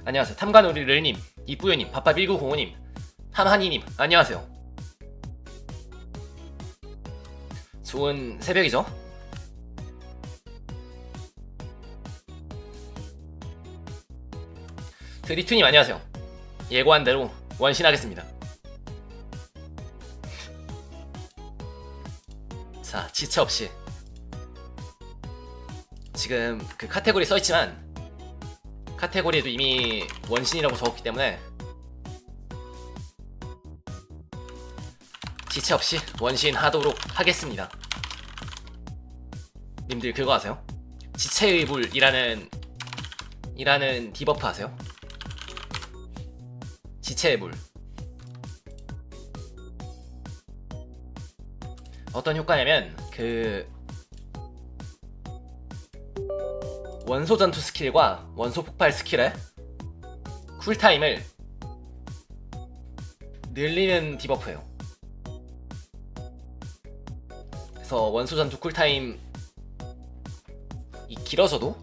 안녕하세요. 탐관우리를님, 이뿌요님, 밥밥1905님, 함한이님, 안녕하세요. 좋은 새벽이죠? 드리투님 안녕하세요. 예고한 대로 원신하겠습니다. 자, 지체 없이 지금 그 카테고리 써있지만 카테고리에도 이미 원신이라고 적었기 때문에 지체 없이 원신 하도록 하겠습니다. 님들 그거 아세요? 지체의 불이라는 디버프 아세요? 지체의 불 어떤 효과냐면 그 원소 전투 스킬과 원소 폭발 스킬의 쿨타임을 늘리는 디버프예요. 그래서 원소 전투 쿨타임이 길어져도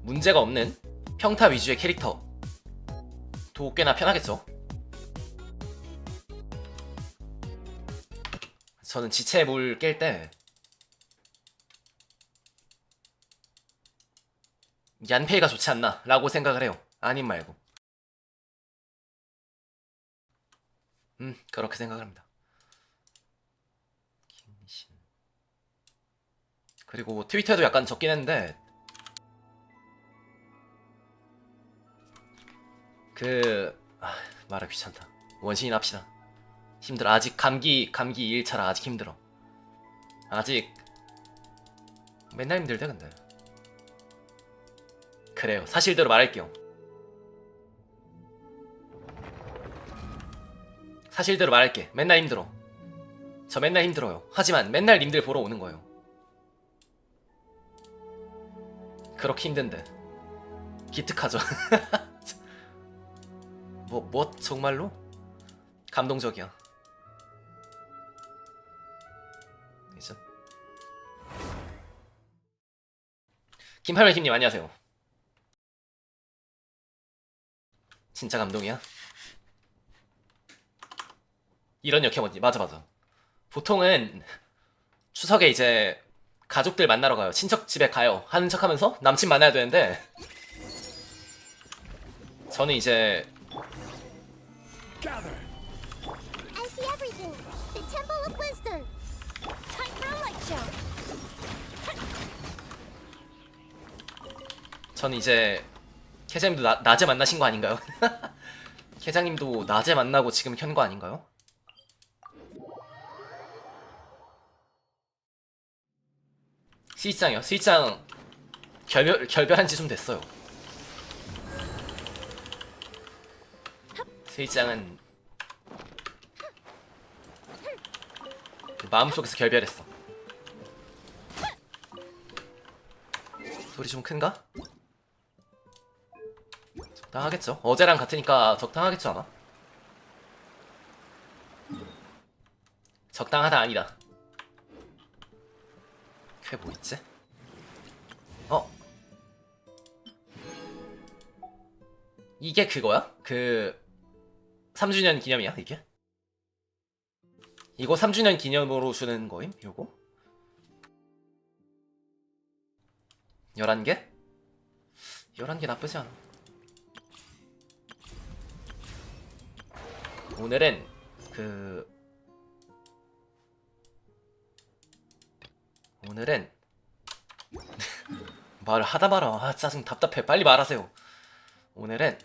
문제가 없는 평타 위주의 캐릭터도 꽤나 편하겠죠. 저는 지체의 물 깰 때 얀페이가 좋지 않나 라고 생각을 해요. 아님 말고 그렇게 생각을 합니다. 그리고 트위터에도 약간 적긴 했는데 말하기 귀찮다. 원신이나 합시다. 힘들어. 아직 감기 2일차라 아직 힘들어. 아직 맨날 힘들대. 근데 그래요. 사실대로 말할게요. 사실대로 말할게. 맨날 힘들어. 저 맨날 힘들어요. 하지만 맨날 님들 보러 오는 거예요. 그렇게 힘든데 기특하죠. 뭐 정말로 감동적이야. 그죠? 김팔월킴님 안녕하세요. 진짜 감동이야. 이런 역해머지 맞아. 보통은 추석에 이제 가족들 만나러 가요. 친척 집에 가요. 하는 척하면서 남친 만나야 되는데 저는 이제 캐장님도 낮에 만나신 거 아닌가요? 캐장님도 낮에 만나고 지금 켠 거 아닌가요? 스위짱이요? 스위짱 결별한 지 좀 됐어요. 스위짱은 마음속에서 결별했어. 소리 좀 큰가? 적당하겠죠? 어제랑 같으니까 적당하겠죠 아마? 적당하다 아니다. 그게 뭐 있지? 이게 그거야? 3주년 기념이야 이게? 이거 3주년 기념으로 주는 거임? 요거? 11개? 11개 나쁘지 않아. 오늘은 말을 하다 말아. 짜증 답답해. 빨리 말하세요. 오늘은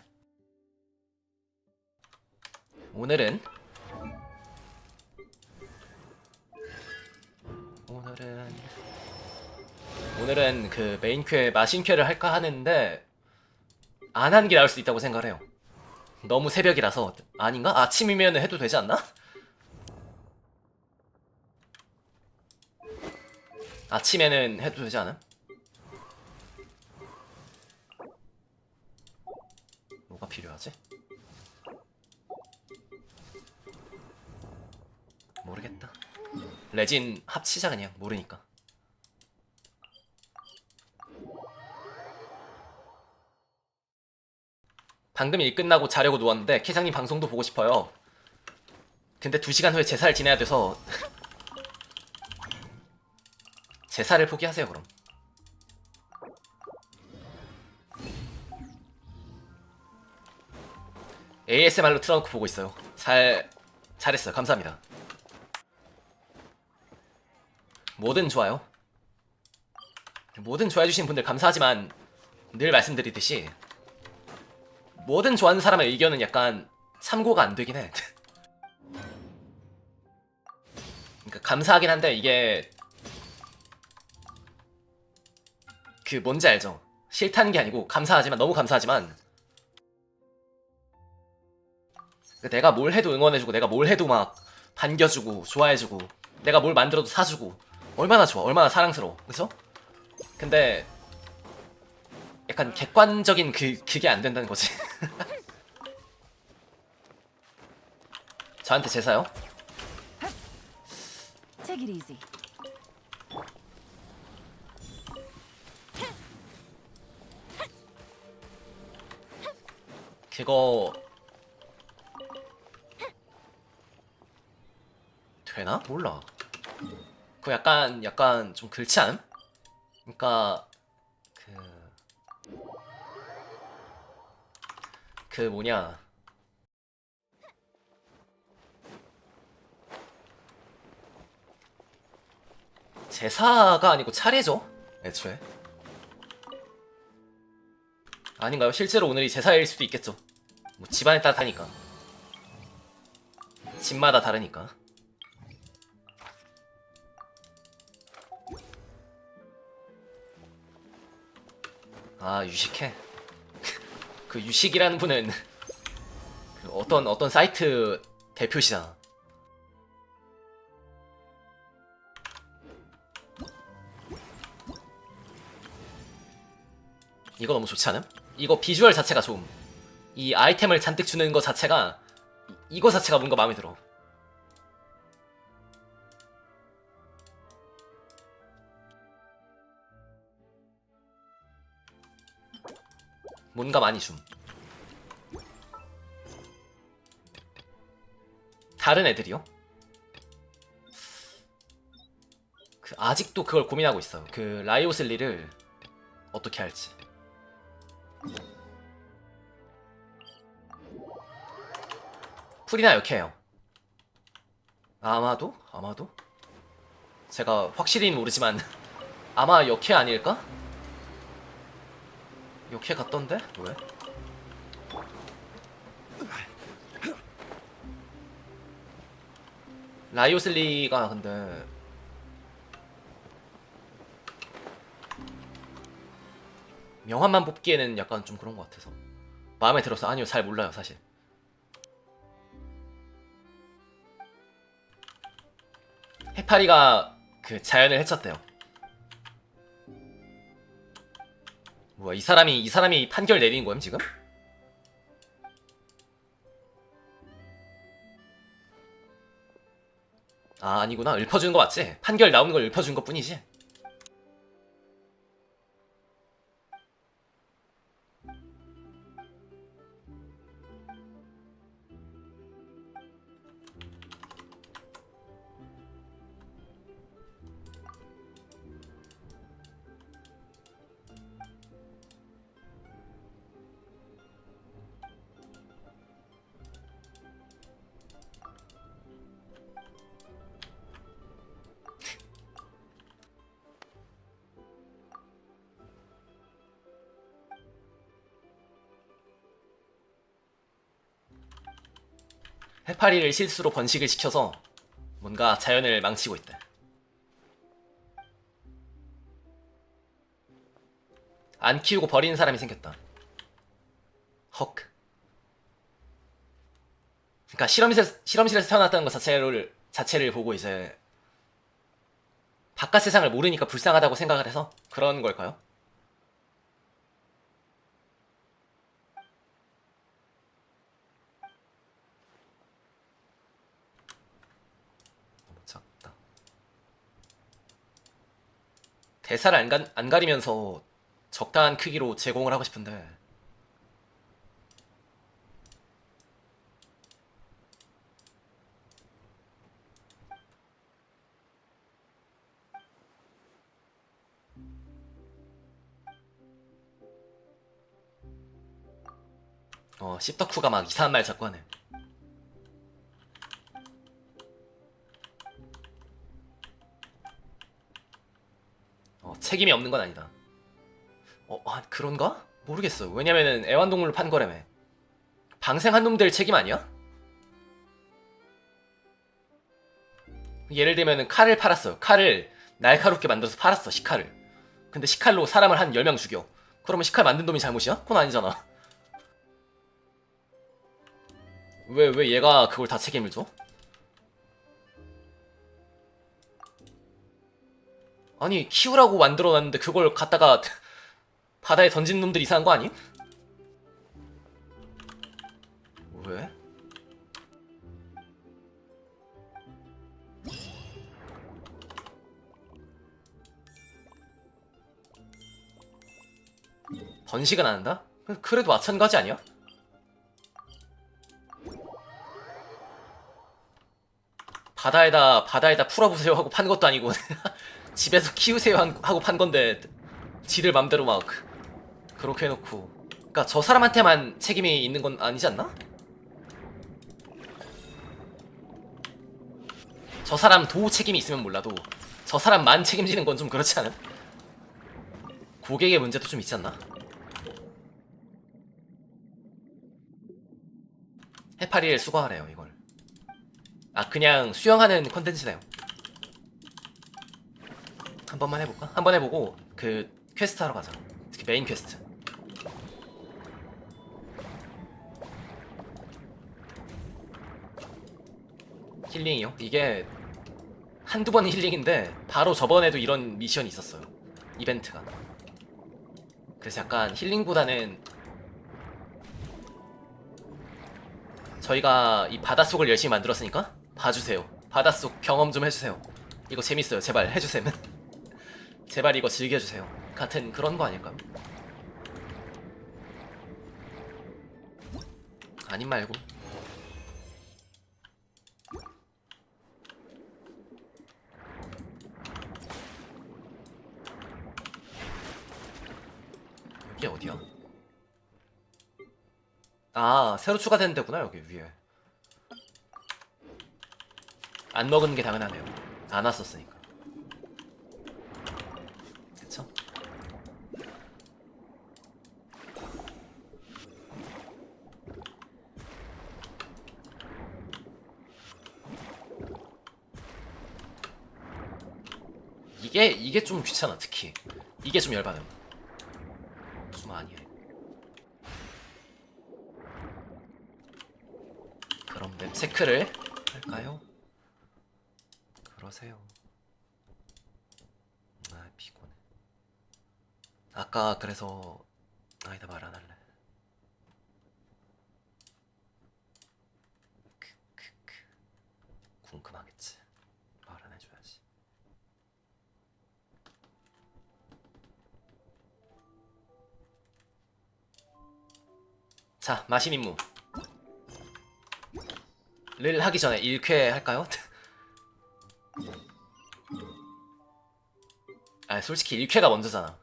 그 메인퀘 마신퀘를 할까 하는데 안 하는 게 나을 수도 있다고 생각을 해요. 너무 새벽이라서. 아닌가? 아침이면 해도 되지 않나? 아침에는 해도 되지 않음? 뭐가 필요하지? 모르겠다. 레진 합치자 그냥. 모르니까. 방금 일 끝나고 자려고 누웠는데 캐장님 방송도 보고 싶어요. 근데 2시간 후에 제사를 지내야 돼서 제사를 포기하세요 그럼. ASMR로 틀어놓고 보고 있어요. 잘했어요. 감사합니다. 뭐든 좋아요. 뭐든 좋아해주시는 분들 감사하지만 늘 말씀드리듯이 뭐든 좋아하는 사람의 의견은 약간 참고가 안 되긴 해. 그러니까 감사하긴 한데 이게 그 뭔지 알죠? 싫다는 게 아니고 감사하지만 너무 감사하지만 내가 뭘 해도 응원해주고 내가 뭘 해도 막 반겨주고 좋아해주고 내가 뭘 만들어도 사주고 얼마나 좋아 얼마나 사랑스러워 그쵸? 근데 약간 객관적인 그게 안 된다는 거지. 저한테 제사요? Take it easy. 그거 되나? 몰라. 그거 약간 좀 그렇지 않음? 그니까 그 뭐냐 제사가 아니고 차례죠 애초에. 아닌가요? 실제로 오늘이 제사일 수도 있겠죠. 뭐 집안에 따라 다니까 집마다 다르니까. 아 유식해. 그 유식이라는 분은 그 어떤 사이트 대표시잖아. 이거 너무 좋지 않음? 이거 비주얼 자체가 좋음. 이 아이템을 잔뜩 주는 거 자체가 이거 자체가 뭔가 마음에 들어. 뭔가 많이 줌. 다른 애들이요? 그 아직도 그걸 고민하고 있어요. 그 라이오슬리를 어떻게 할지. 풀이나 역해요. 아마도? 제가 확실히는 모르지만 아마 역해 아닐까? 역해 같던데? 왜? 라이오슬리가 근데 명함만 뽑기에는 약간 좀 그런 것 같아서 마음에 들어서. 아니요 잘 몰라요 사실. 해파리가 그 자연을 해쳤대요. 뭐야 이 사람이 판결 내리는 거야 지금? 아 아니구나. 읊어주는 거 맞지? 판결 나오는 걸 읊어준 것 뿐이지. 해파리를 실수로 번식을 시켜서 뭔가 자연을 망치고 있대. 안 키우고 버리는 사람이 생겼다. 헉. 그러니까 실험실에서 태어났다는 것 자체를 보고 이제 바깥 세상을 모르니까 불쌍하다고 생각을 해서 그런 걸까요? 너무 작다. 대사를 안 가리면서 적당한 크기로 제공을 하고 싶은데 씹덕후가 막 이상한 말 자꾸 하네. 책임이 없는 건 아니다. 그런가? 모르겠어. 왜냐면은 애완동물로 판 거라며. 방생한 놈들 책임 아니야? 예를 들면은 칼을 팔았어요. 칼을 날카롭게 만들어서 팔았어, 식칼을. 근데 식칼로 사람을 한 10명 죽여. 그러면 식칼 만든 놈이 잘못이야? 그건 아니잖아. 왜 얘가 그걸 다 책임을 져? 아니, 키우라고 만들어놨는데 그걸 갖다가 바다에 던진 놈들 이상한 거 아님? 왜? 번식은 안 한다? 그래도 마찬가지 아니야? 바다에다 풀어보세요 하고 판 것도 아니고 집에서 키우세요 하고 판 건데 지들 맘대로 막 그렇게 해놓고. 그니까 저 사람한테만 책임이 있는 건 아니지 않나? 저 사람 도 책임이 있으면 몰라도 저 사람만 책임지는 건 좀 그렇지 않아? 고객의 문제도 좀 있지 않나? 해파리를 수거하래요, 이걸. 그냥 수영하는 컨텐츠네요. 한 번만 해볼까? 한 번 해보고 그 퀘스트 하러 가자. 특히 메인 퀘스트. 힐링이요? 이게 한두 번 힐링인데 바로 저번에도 이런 미션이 있었어요, 이벤트가. 그래서 약간 힐링보다는 저희가 이 바닷속을 열심히 만들었으니까 봐주세요. 바닷속 경험 좀 해주세요. 이거 재밌어요. 제발 해주세요. 제발 이거 즐겨주세요. 같은 그런 거 아닐까요? 아님 말고. 여기 어디야? 새로 추가된 데구나, 여기 위에. 안 먹은 게 당연하네요. 안 왔었으니까. 그쵸? 이게 좀 귀찮아, 특히. 이게 좀 열받아. 좀 아니해. 그럼 맵 체크를 할까요? 그러세요. 피곤해. 아까 그래서 아니다, 말 안 할래. 궁금하겠지. 말 안 해줘야지. 자, 마신 임무 를 하기 전에 1쾌 할까요? 솔직히 1쾌가 먼저잖아.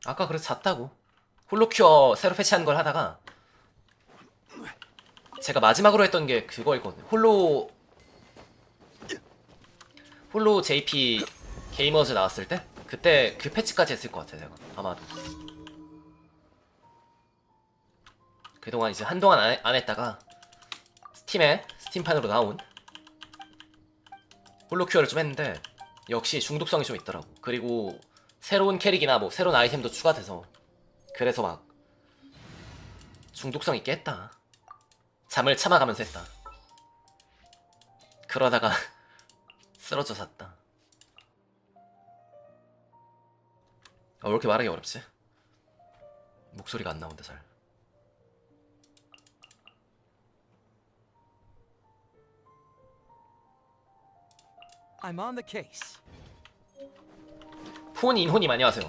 아까 그래서 잤다고. 홀로큐어 새로 패치하는 걸 하다가 제가 마지막으로 했던 게 그거였거든요. 홀로 JP 게이머즈 나왔을 때? 그때 그 패치까지 했을 것 같아요, 제가. 아마도. 그동안 이제 한동안 안 했다가 스팀판으로 나온 홀로큐어를 좀 했는데 역시 중독성이 좀 있더라고. 그리고 새로운 캐릭이나 뭐 새로운 아이템도 추가돼서 그래서 막 중독성 있게 했다. 잠을 참아가면서 했다. 그러다가 쓰러져 잤다. 왜 이렇게 말하기 어렵지? 목소리가 안 나온다 잘. I'm on the case. 폰인호님 안녕하세요.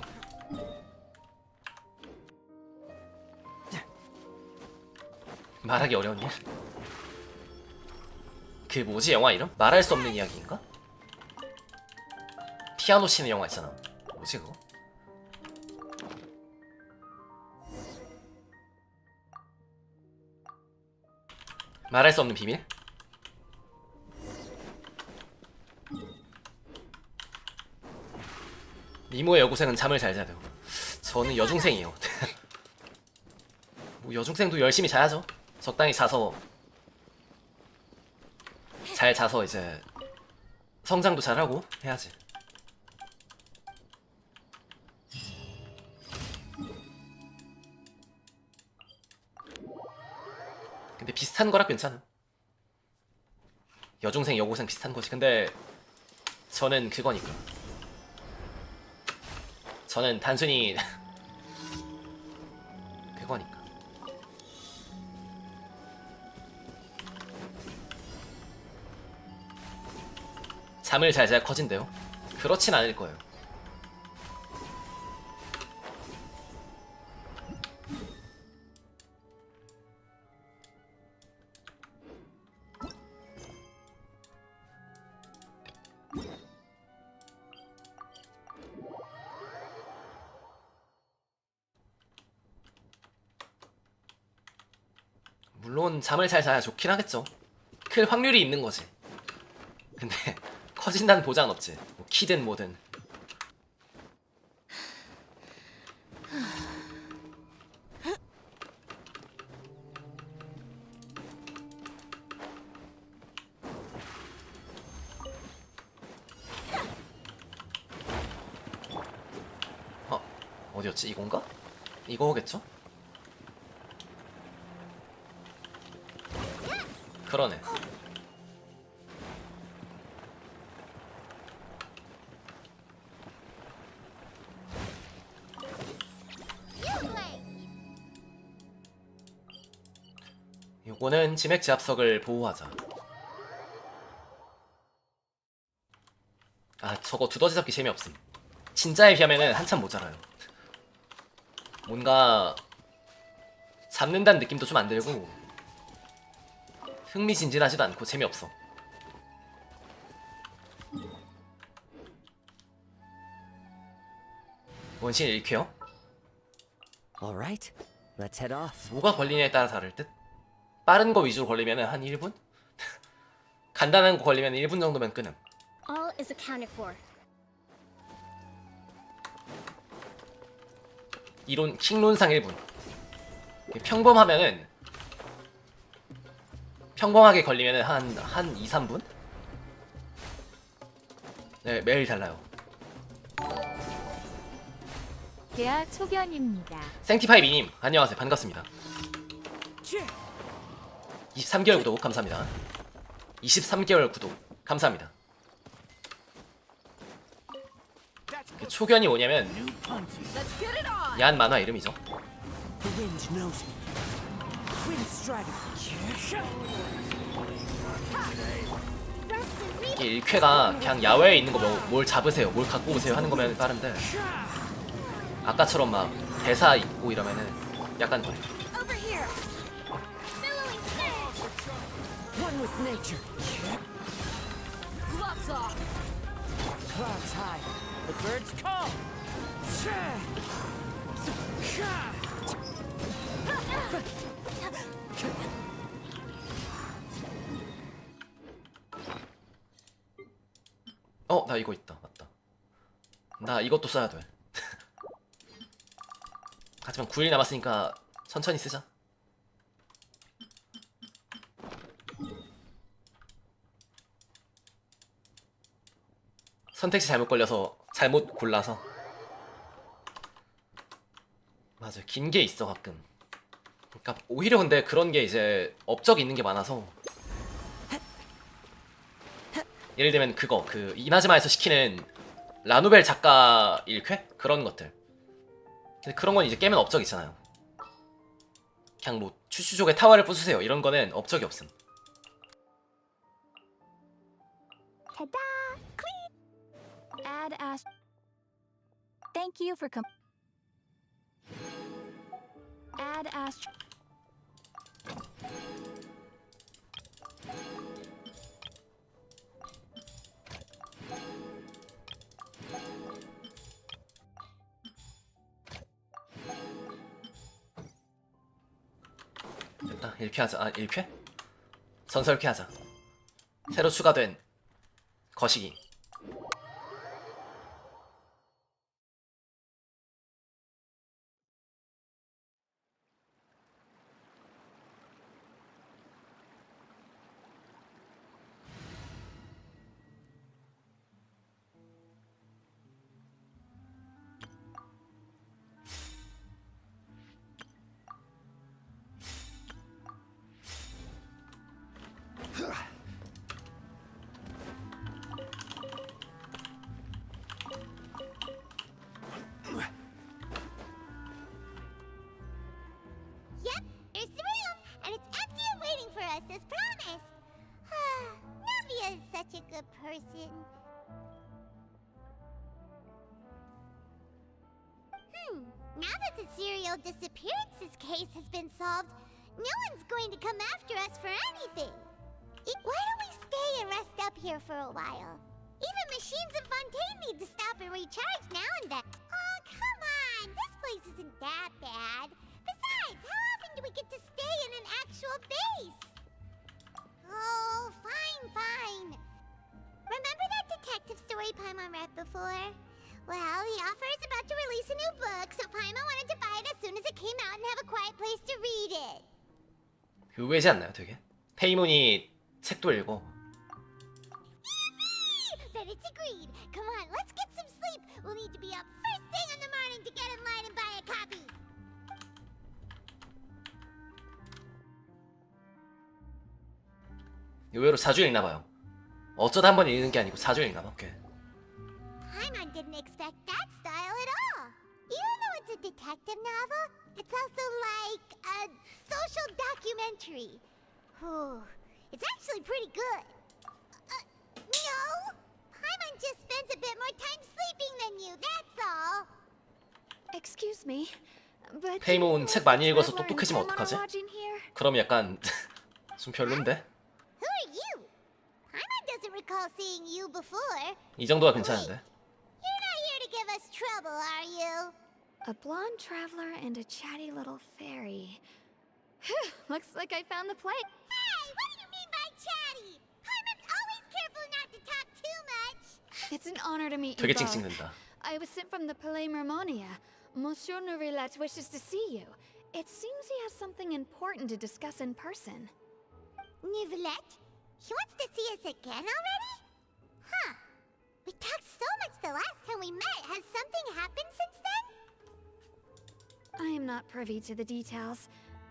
말하기 어려운 일? 그 뭐지 영화 이름? 말할 수 없는 이야기인가? 피아노 치는 영화 있잖아. 뭐지 그거? 말할 수 없는 비밀? 미모의 여고생은 잠을 잘 자요. 저는 여중생이에요. 뭐 여중생도 열심히 자야죠. 적당히 자서 잘 자서 이제 성장도 잘하고 해야지. 근데 비슷한 거라 괜찮아. 여중생 여고생 비슷한 거지. 근데 저는 그거니까. 저는 단순히 그거니까. 잠을 잘 자야 커진대요? 그렇진 않을 거예요. 물론 잠을 잘 자야 좋긴 하겠죠. 클 확률이 있는 거지. 근데 커진다는 보장은 없지. 뭐 키든 뭐든. 어디였지? 이건가? 이거겠죠? 그러네. 요거는 치맥 제압석을 보호하자. 아 저거 두더지 잡기 재미없음. 진짜에 비하면은 한참 모자라요. 뭔가 잡는다는 느낌도 좀 안 들고 흥미진진하지도 않고 재미없어. 원신 1쾌요? All right, let's head off. 뭐가 걸리냐에 따라 다를 듯? 빠른 거 위주로 걸리면 한 1분? 간단한 거 걸리면 1분 정도면 끊음. All is accounted for. 이론 킹론상 1분. 평범하면은 평범하게 걸리면은 한 2, 3분? 네, 매일 달라요. 계약 초견입니다. 생티파이 미님 안녕하세요. 반갑습니다. 23개월 구독 감사합니다. 23개월 구독 감사합니다. 그 초견이 뭐냐면 야한 만화 이름이죠. The wind knows me. Wind strike. 이게 1쾌가 그냥 야외에 있는 거 뭘 잡으세요, 뭘 갖고 오세요 하는 거면 빠른데 아까처럼 막 대사 있고 이러면은 약간 그래. Over here. Billowing fish. One with nature. Gloves off. Clouds high. The birds call. 나 이거 있다. 맞다. 나 이것도 써야 돼. 하지만 9일 남았으니까 천천히 쓰자. 선택지 잘못 걸려서 잘못 골라서. 맞아, 긴 게 있어 가끔. 그러니까 오히려 근데 그런 게 이제 업적 있는 게 많아서. 예를 들면 그거 그 이나즈마에서 시키는 라노벨 작가 1쾌? 그런 것들. 근데 그런 건 이제 깨면 업적 있잖아요. 그냥 뭐 추추족의 타워를 부수세요 이런 거는 업적이 없음. Ta-da! Clean! Add as. Thank you for Add as. 되겠다. 1쾌 하자. 아 1쾌? 전설쾌 하자. 새로 추가된 거시기. Yep, there's the room, and it's empty and waiting for us as promised. Navia is such a good person. Now that the serial disappearances case has been solved, no one's going to come after us for anything. Why don't we stay and rest up here for a while? Even machines in Fontaine need to stop and recharge now and then. Oh, come on! This place isn't that bad. Besides, how often do we get to stay in an actual base? Oh, fine. Remember that detective story Paimon read before? Well, the author is about to release a new book, so Paimon wanted to buy it as soon as it came out and have a quiet place to read it. 의외지 않나요, 되게? 페이몬이 책도 읽어. Then it's agreed. Come on, let's get some sleep. We'll need to be up first thing in the morning to get in line and buy a copy. 의외로 자주 읽나 봐요. 어쩌다 한 번 읽는 게 아니고 자주 읽나 봐. 오케이. Paimon didn't expect that style at all. Even though it's a detective novel, it's also like a social documentary. Whew, it's actually pretty good. No, Paimon just spends a bit more time sleeping than you, that's all. Excuse me, but 페이몬 책 많이 읽어서 똑똑해지면 어떡하지? here? 그럼 약간 좀 별론데? Who are you? Paimon doesn't recall seeing you before. 이 정도가 괜찮은데? You're not here to give us trouble, are you? A blonde traveler and a chatty little fairy. Phew, looks like I found the place. Hey, what do you mean by chatty? Paimon's always careful not to talk too much. It's an honor to meet you 되게 both. 찡찡댄다. I was sent from the Palais Mermonia. Monsieur Nourillet wishes to see you. It seems he has something important to discuss in person. Nivelette? He wants to see us again already? Huh. We talked so much the last time we met. Has something happened since then? I am not privy to the details.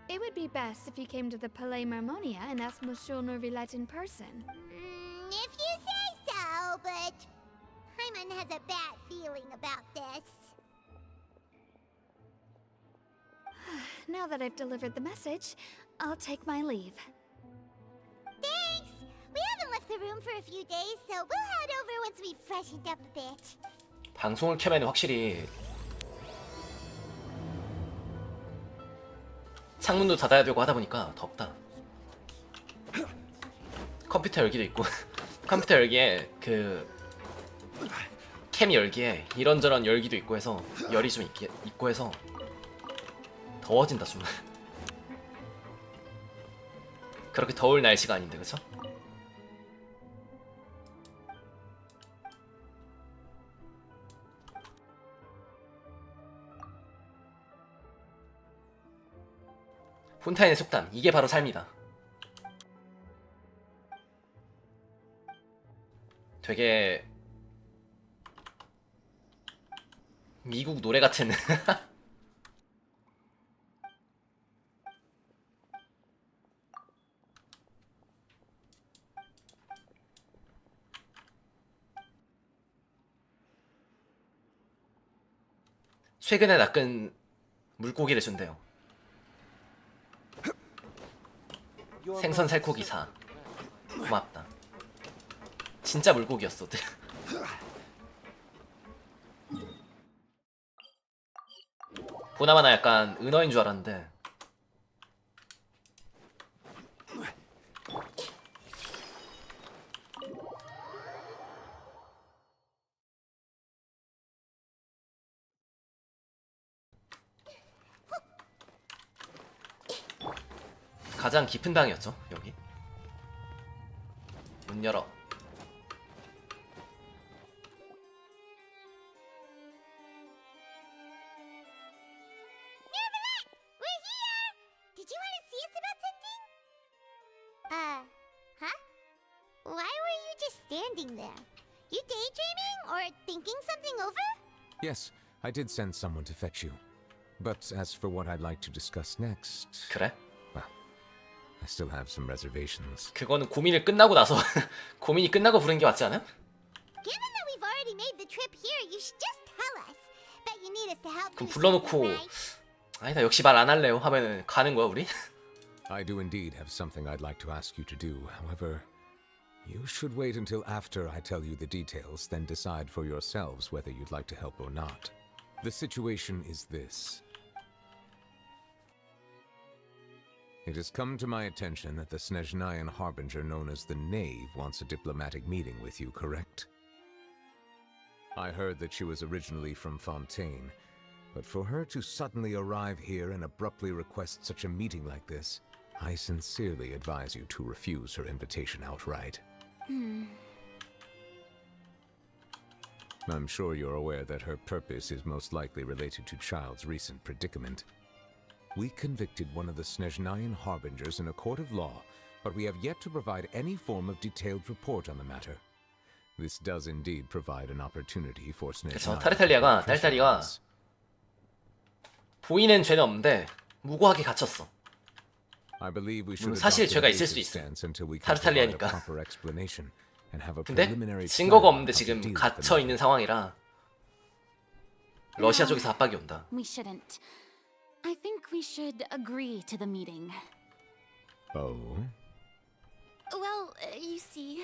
It would be best if you came to the Palais Mermonia and asked Monsieur Nourillet in person. If you say so, but Paimon has a bad feeling about this. Now that I've delivered the message, I'll take my leave. Thanks! We haven't left the room for a few days, so we'll head over once we've freshened up a bit. 방송을 켜면 확실히 창문도 닫아야 되고 하다 보니까 덥다. 컴퓨터 열기도 있고 컴퓨터 열기에 그 캠 열기에 이런저런 열기도 있고 해서 열이 좀 있고 해서 더워진다 좀. 그렇게 더울 날씨가 아닌데 그쵸? 폰타인의 속담, 이게 바로 삶이다. 되게 미국 노래 같은. 최근에 낚은 물고기를 준대요. 생선 살코기 사. 고맙다. 진짜 물고기였어. 보나마나 약간 은어인 줄 알았는데 가장 깊은 방이었죠 여기. 문 열어. We're here! Did you want to see us about something? Huh? Why were you just standing there? You daydreaming or thinking something over? Yes, I did send someone to fetch you. But as for what I'd like to discuss next, 그래? well, I still have some reservations. 그거는 고민을 끝나고 나서 고민이 끝나고 부른 게 맞지 않음? Given that we've already made the trip here, you should just tell us. Bet you need us to help 그럼 you 불러놓고 something, right? 아니다 역시 말 안 할래요 하면은 가는 거야 우리? I do indeed have something I'd like to ask you to do. However, you should wait until after I tell you the details, then decide for yourselves whether you'd like to help or not. The situation is this. It has come to my attention that the Snezhnayan harbinger known as the Knave wants a diplomatic meeting with you, correct? I heard that she was originally from Fontaine, but for her to suddenly arrive here and abruptly request such a meeting like this, I sincerely advise you to refuse her invitation outright. I'm sure you're aware that her purpose is most likely related to Child's recent predicament. We convicted one of the Snezhnayan harbingers in a court of law, but we have yet to provide any form of detailed report on the matter. This does indeed provide an opportunity for 그래서 Snezhnayan 타르탈리아가 딸딸이가 professionals. 보이는 죄는 없는데 무고하게 갇혔어. I believe we should 물론 사실 adopt 죄가 a 있을 수 basic 있어. stance until we can provide a 타르탈리아니까. proper explanation and have a 근데 preliminary 증거가 plan on 없는데 how to 지금 deal with the 갇혀 있는 matter. 상황이라 러시아 쪽에서 압박이 온다. We shouldn't. I think we should agree to the meeting. Oh? Well, you see,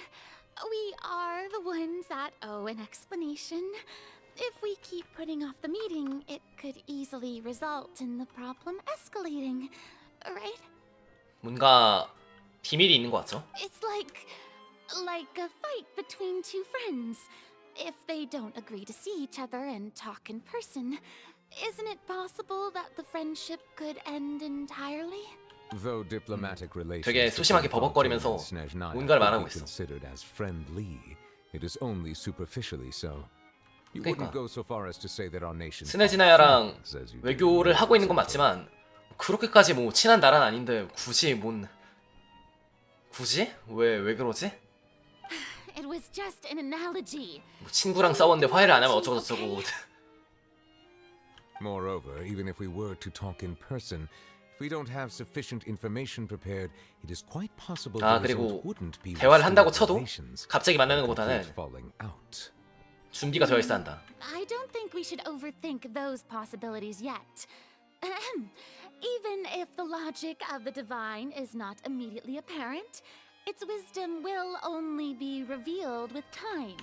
we are the ones that owe an explanation. If we keep putting off the meeting, it could easily result in the problem escalating, right? 뭔가 비밀이 있는 것 같죠? It's like a fight between two friends. If they don't agree to see each other and talk in person, isn't it possible that the friendship could end entirely? Though diplomatic relations 되게 소심하게 between 버벅거리면서 Fontaine and Snezhnaya 뭔가를 could 말하고 be 있어. considered as friendly, it is only superficially so. You 그러니까. wouldn't go so far as to say that our nations 스네지나야랑 are friends, as you do 외교를 with 하고 있는 건 Mexico. 맞지만 그렇게까지 뭐 친한 나라는 아닌데 굳이 굳이? 왜 그러지? It was just an analogy. 뭐 친구랑 싸웠는데 화해를 안 하면 어쩌고저쩌고. Moreover, even if we were to talk in person, if we don't have sufficient information prepared, it is quite possible 아, the 그리고 result wouldn't be 대화를 한다고 restored 쳐도 relations, 갑자기 만나는 but 것보다는 complete falling out. 준비가 되어 있어야 한다. I don't think we should overthink those possibilities yet. Even if the logic of the divine is not immediately apparent, its wisdom will only be revealed with time.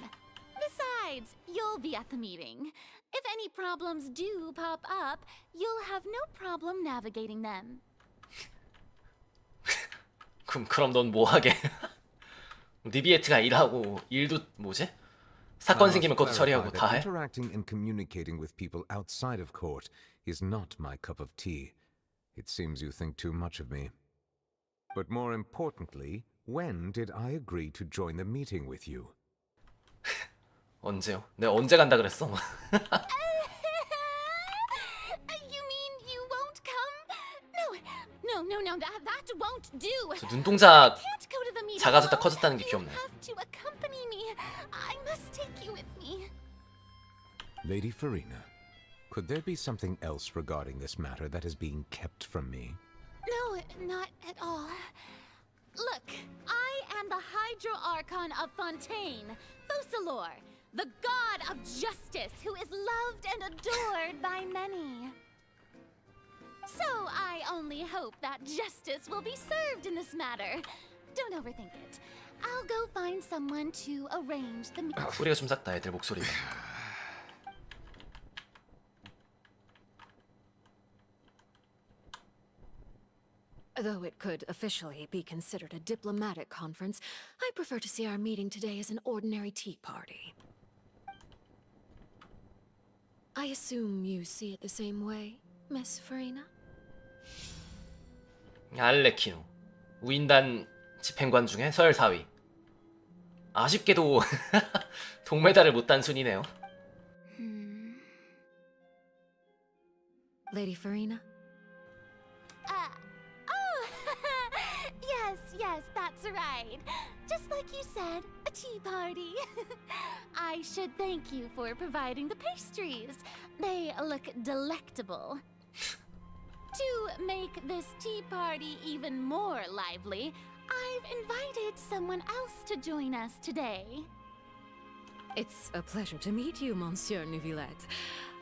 Besides, you'll be at the meeting. If any problems do pop up, you'll have no problem navigating them. 그럼 넌 뭐하게? 니비에트가 일하고 일도 뭐지? 사건 I 생기면 must 그것도 처리하고 clarify 다 that 해? interacting and communicating with people outside of court is not my cup of tea. It seems you think too much of me. But more importantly, when did I agree to join the meeting with you? 언제요? 내가 언제 간다 그랬어? You mean you won't come? No, that won't do. 저 눈동자 Can't go to the meeting 작아졌다 alone. 커졌다는 게 You 귀엽네. have to accompany me. I must take you with me. Lady Farina, could there be something else regarding this matter that is being kept from me? No, not at all. Look, I am the Hydro-Archon of Fontaine, Focalor, the god of justice who is loved and adored by many. So I only hope that justice will be served in this matter. Don't overthink it. I'll go find someone to arrange the meeting. 소리가 좀 작다 애들 목소리가. Though it could officially be considered a diplomatic conference, I prefer to see our meeting today as an ordinary tea party. I assume you see it the same way, Miss Farina? 알레키노. 우인단 집행관 중에 서열 4위. 아쉽게도 동메달을 못 딴 순이네요. Lady Farina? Oh, yes, that's right. Just like you said, a tea party. I should thank you for providing the pastries. They look delectable. To make this tea party even more lively, I've invited someone else to join us today. It's a pleasure to meet you, Monsieur Neuvillette.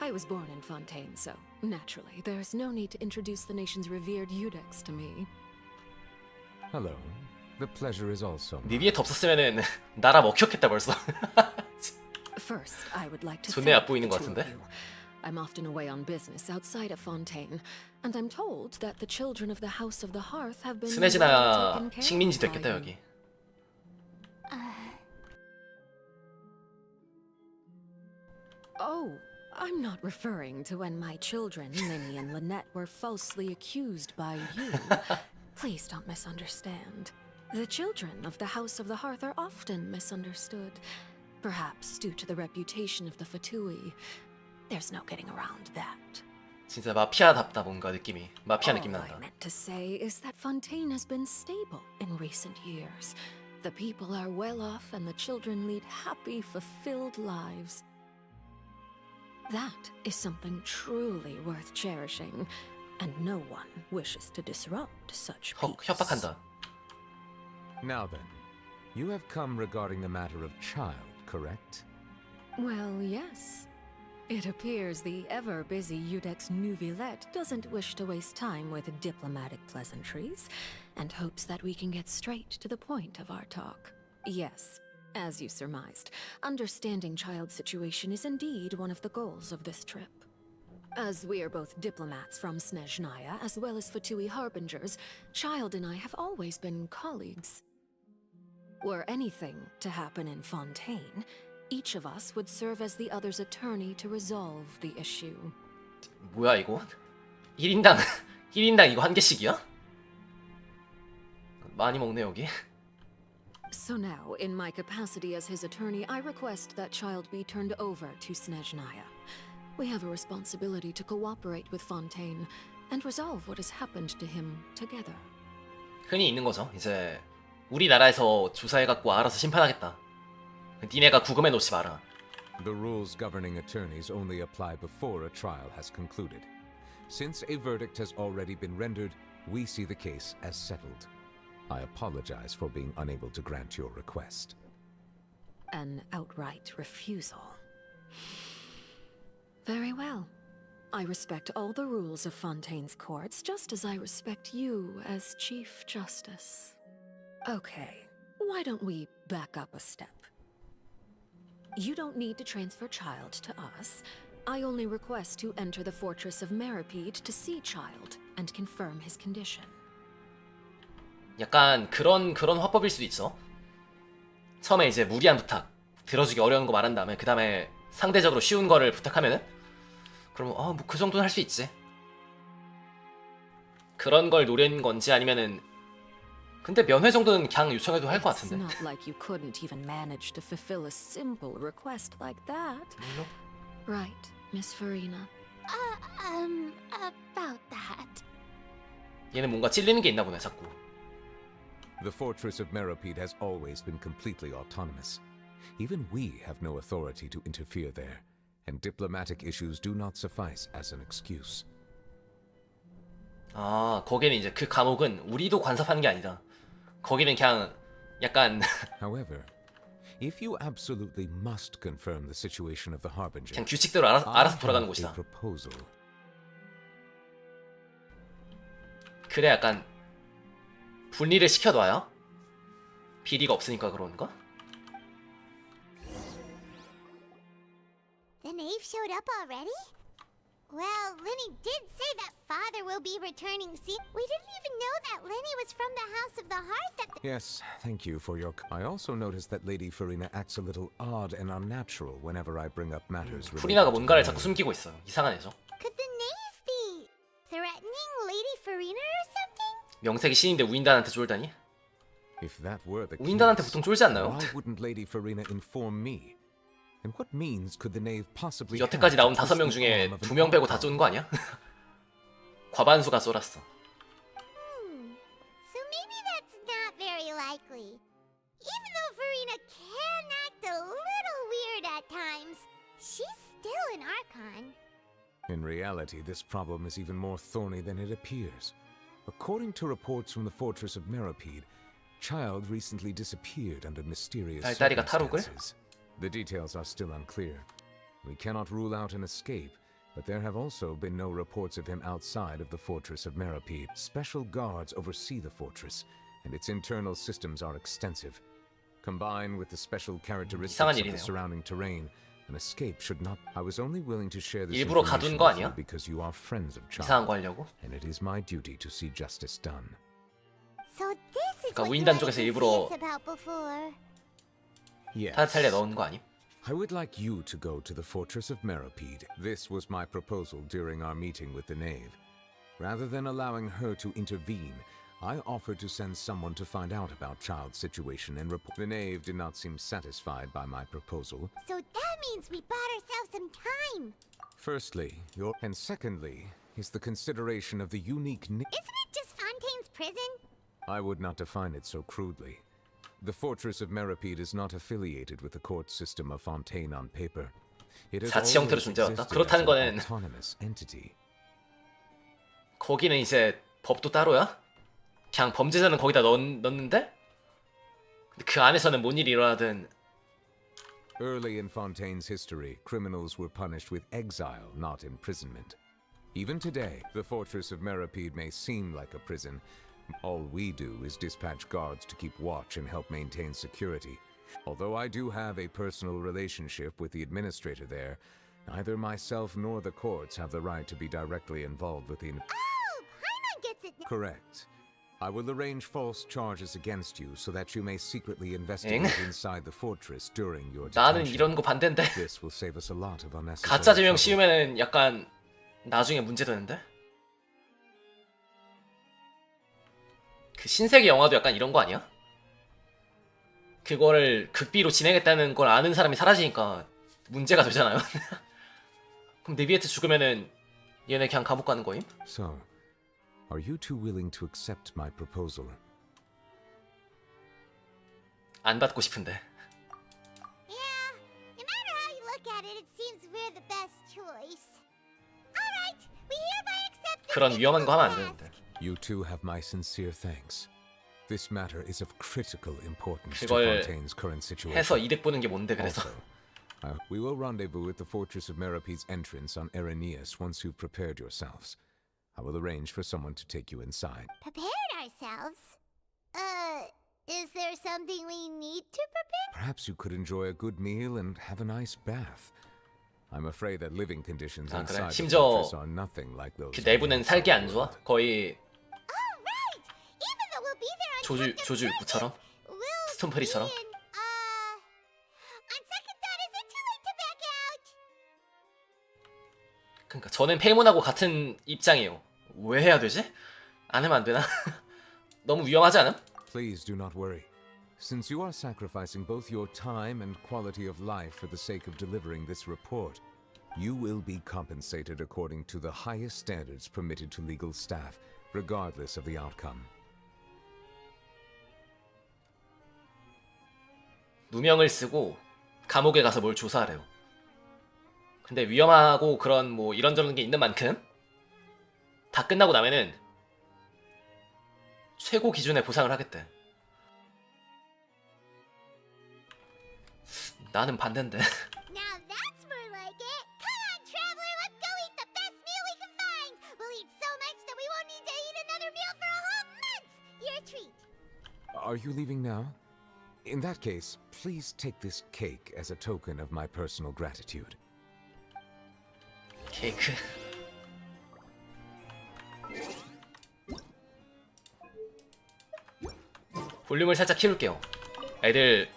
I was born in Fontaine, so naturally, there's no need to introduce the nation's revered Eudex to me. Hello. The pleasure is also mine. 니비에트 없었으면은 나라 먹혔겠다 벌써. First, I would like to 존내 thank 얕보이는 the 것 two of 같은데? you. I'm often away on business outside of Fontaine, and I'm told that the children of the House of the Hearth have been well 스네지나 taken care 식민지도 of by 했겠다 you. 여기. Oh, I'm not referring to when my children, Minnie and Lynette, were falsely accused by you. Please don't misunderstand. The children of the House of the Hearth are often misunderstood, perhaps due to the reputation of the Fatui. There's no getting around that. 진짜 마피아답다 뭔가 느낌이. 마피아 느낌 All I 난다. meant to say is that Fontaine has been stable in recent years. The people are well off and the children lead happy, fulfilled lives. That is something truly worth cherishing, and no one wishes to disrupt such peace. 협박한다. Now then, you have come regarding the matter of child, correct? Well, yes. It appears the ever-busy Eudex Neuvillette doesn't wish to waste time with diplomatic pleasantries, and hopes that we can get straight to the point of our talk. Yes, as you surmised, understanding child's situation is indeed one of the goals of this trip. As we are both diplomats from Snezhnaya as well as Fatui harbingers, Child and I have always been colleagues. Were anything to happen in Fontaine, each of us would serve as the other's attorney to resolve the issue. 뭐야 이거? 1인당 1인당 이거 한 개씩이야? 많이 먹네 여기. So now, in my capacity as his attorney, I request that Child be turned over to Snezhnaya. We have a responsibility to cooperate with Fontaine and resolve what has happened to him together. 흔히 있는 거죠. 이제 우리나라에서 조사해갖고 알아서 심판하겠다. 니네가 구금해 놓지 마라. The rules governing attorneys only apply before a trial has concluded. Since a verdict has already been rendered, we see the case as settled. I apologize for being unable to grant your request. An outright refusal. Very well. I respect all the rules of Fontaine's courts, just as I respect you as Chief Justice. Okay, why don't we back up a step? You don't need to transfer Child to us. I only request to enter the fortress of Meripede to see Child and confirm his condition. 약간 그런 화법일 수도 있어. 처음에 이제 무리한 부탁, 들어주기 어려운 거 말한 다음에 그 다음에 상대적으로 쉬운 거를 부탁하면은 그러면 뭐 그 정도는 할 수 있지. 그런 걸 노린 건지 아니면은 근데 면회 정도는 그냥 요청해도 할 것 It's 같은데. not like you couldn't even manage to fulfill a simple request like that. 물론. Right, Miss Farina. About that. 얘는 뭔가 찔리는 게 있나 보네 자꾸. The fortress of Meripede has always been completely autonomous. Even we have no authority to interfere there, and diplomatic issues do not suffice as an excuse. 아 거기는 이제 그 감옥은 우리도 간섭하는 게 아니다. 거기는 그냥 약간 However, if you absolutely must confirm the situation of the Harbinger, 그냥 규칙대로 알아서 I 돌아가는 have a 곳이다. proposal. 그래 약간 분리를 시켜놔야 비리가 없으니까 그런가? The knave showed up already? Well, Lenny did say that father will be returning soon. We didn't even know that Lenny was from the House of the Hearth at the... Yes, thank you for your... I also noticed that Lady Farina acts a little odd and unnatural whenever I bring up matters related 프리나가 to 뭔가를 the 자꾸 marriage. 숨기고 있어요. 이상한 애죠. Could the knave be threatening Lady Farina or something? 명색이 신인데 우인단한테 쫄다니? If that were the 우인단한테 case, 보통 쫄지 않나요? why wouldn't Lady Farina inform me? And what means could the knave possibly 여태까지 have 나온 to twist 5명 the 중에 arm of an 2명 빼고 다 archon? 쫄은 거 아니야? 과반수가 쫄았어. So maybe that's not very likely. Even though Farina can act a little weird at times, she's still an Archon. In reality, this problem is even more thorny than it appears. According to reports from the fortress of Meropide, Child recently disappeared under mysterious 딸딸이가 탈옥을? circumstances. The details are still unclear. We cannot rule out an escape, but there have also been no reports of him outside of the fortress of Meropide. Special guards oversee the fortress, and its internal systems are extensive. Combined with the special characteristics 이상한 of the 일이네요. surrounding terrain, an escape should not. I was only willing to share this 일부러 information 가둔 거 with you 아니야? because you are friends of Child, 이상한 거 하려고? and it is my duty to see justice done. So this is 그러니까 what you 우인단 wanted 쪽에서 to see 일부러 us about before. Yes. 타르탈리아 넣은 거 아님? I would like you to go to the fortress of Meropide. This was my proposal during our meeting with the knave. Rather than allowing her to intervene, I offered to send someone to find out about Child's situation and report. The knave did not seem satisfied by my proposal. So that means we bought ourselves some time. Firstly, and secondly, is the consideration of the unique Isn't it just Fontaine's prison? I would not define it so crudely. The fortress of Meropide is not affiliated with the court system of Fontaine on paper. It has 자치 형태로 always 존재해왔다? existed 그렇다는 as an 거는 autonomous entity. 거기는 이제 법도 따로야? 그냥 범죄자는 거기다 넣는데? 근데 그 안에서는 뭔 일이 일어나든 Early in Fontaine's history, criminals were punished with exile, not imprisonment. Even today, the fortress of Meropide may seem like a prison. All we do is dispatch guards to keep watch and help maintain security. Although I do have a personal relationship with the administrator there, neither myself nor the courts have the right to be directly involved with the... Oh, Paimon gets it now. Correct. I will arrange false charges against you so that you may secretly investigate inside the fortress during your 나는 detention. 이런 거 반대인데 This will save us a lot of unnecessary 가짜 제명 trouble. 씌우면은 약간 나중에 문제되는데? 그 신세계 영화도 약간 이런 거 아니야? 그거를 극비로 진행했다는 걸 아는 사람이 사라지니까 문제가 되잖아요. 그럼 네비에트 죽으면은 얘네 그냥 감옥 가는 거임? So, are you two willing to accept my proposal? 안 받고 싶은데. Yeah, no matter how you look at it, it seems we're the best choice. All right, we hereby accept this 그런 위험한 거 하면 안 difficult 되는데. task. You two have my sincere thanks. This matter is of critical importance to 그걸 Fontaine's current situation. 해서 이득 보는 게 뭔데 그래서. Also, we will rendezvous at the fortress of Meropide's entrance on Irenaeus once you've prepared yourselves. I will arrange for someone to take you inside. Prepared ourselves? Is there something we need to prepare? Perhaps you could enjoy a good meal and have a nice bath. I'm afraid that living conditions 아, 그래? inside the 심지어 fortress are nothing like those. 그 of the 내부는 outside 살기 안 좋아? world. 거의 All right. Even though we'll be there on 조주 육구처럼? we'll 스톤프리처럼? be in, on second thought, is it too late to back out? 그러니까 저는 페이몬하고 같은 입장이에요. 왜 해야 되지? 안 하면 안 되나? 너무 위험하지 않음? Please do not worry. Since you are sacrificing both your time and quality of life for the sake of delivering this report, you will be compensated according to the highest standards permitted to legal staff, regardless of the outcome. 누명을 쓰고 감옥에 가서 뭘 조사하래요. 근데 위험하고 그런 뭐 이런저런 게 있는 만큼 다 끝나고 나면은 최고 기준의 보상을 하겠대. 나는 반대인데. Now that's more like it. Come on, traveler, let's go eat the best meal we can find. We'll eat so much that we won't need to eat another meal for a whole month. Your treat. Are you leaving now? In that case, please take this cake as a token of my personal gratitude. 케이크. 볼륨을 살짝 키울게요. 애들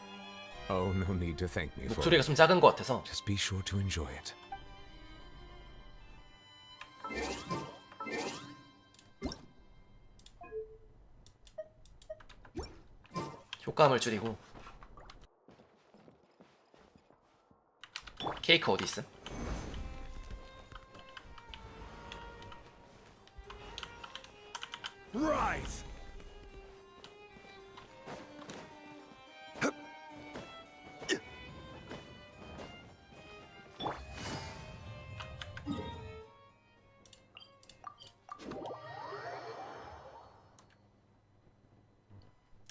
Oh, no need to thank me for 목소리가 it. 좀 작은 것 같아서. Just be sure to enjoy it. 효과음을 줄이고. 케이크 어디 있음? Right.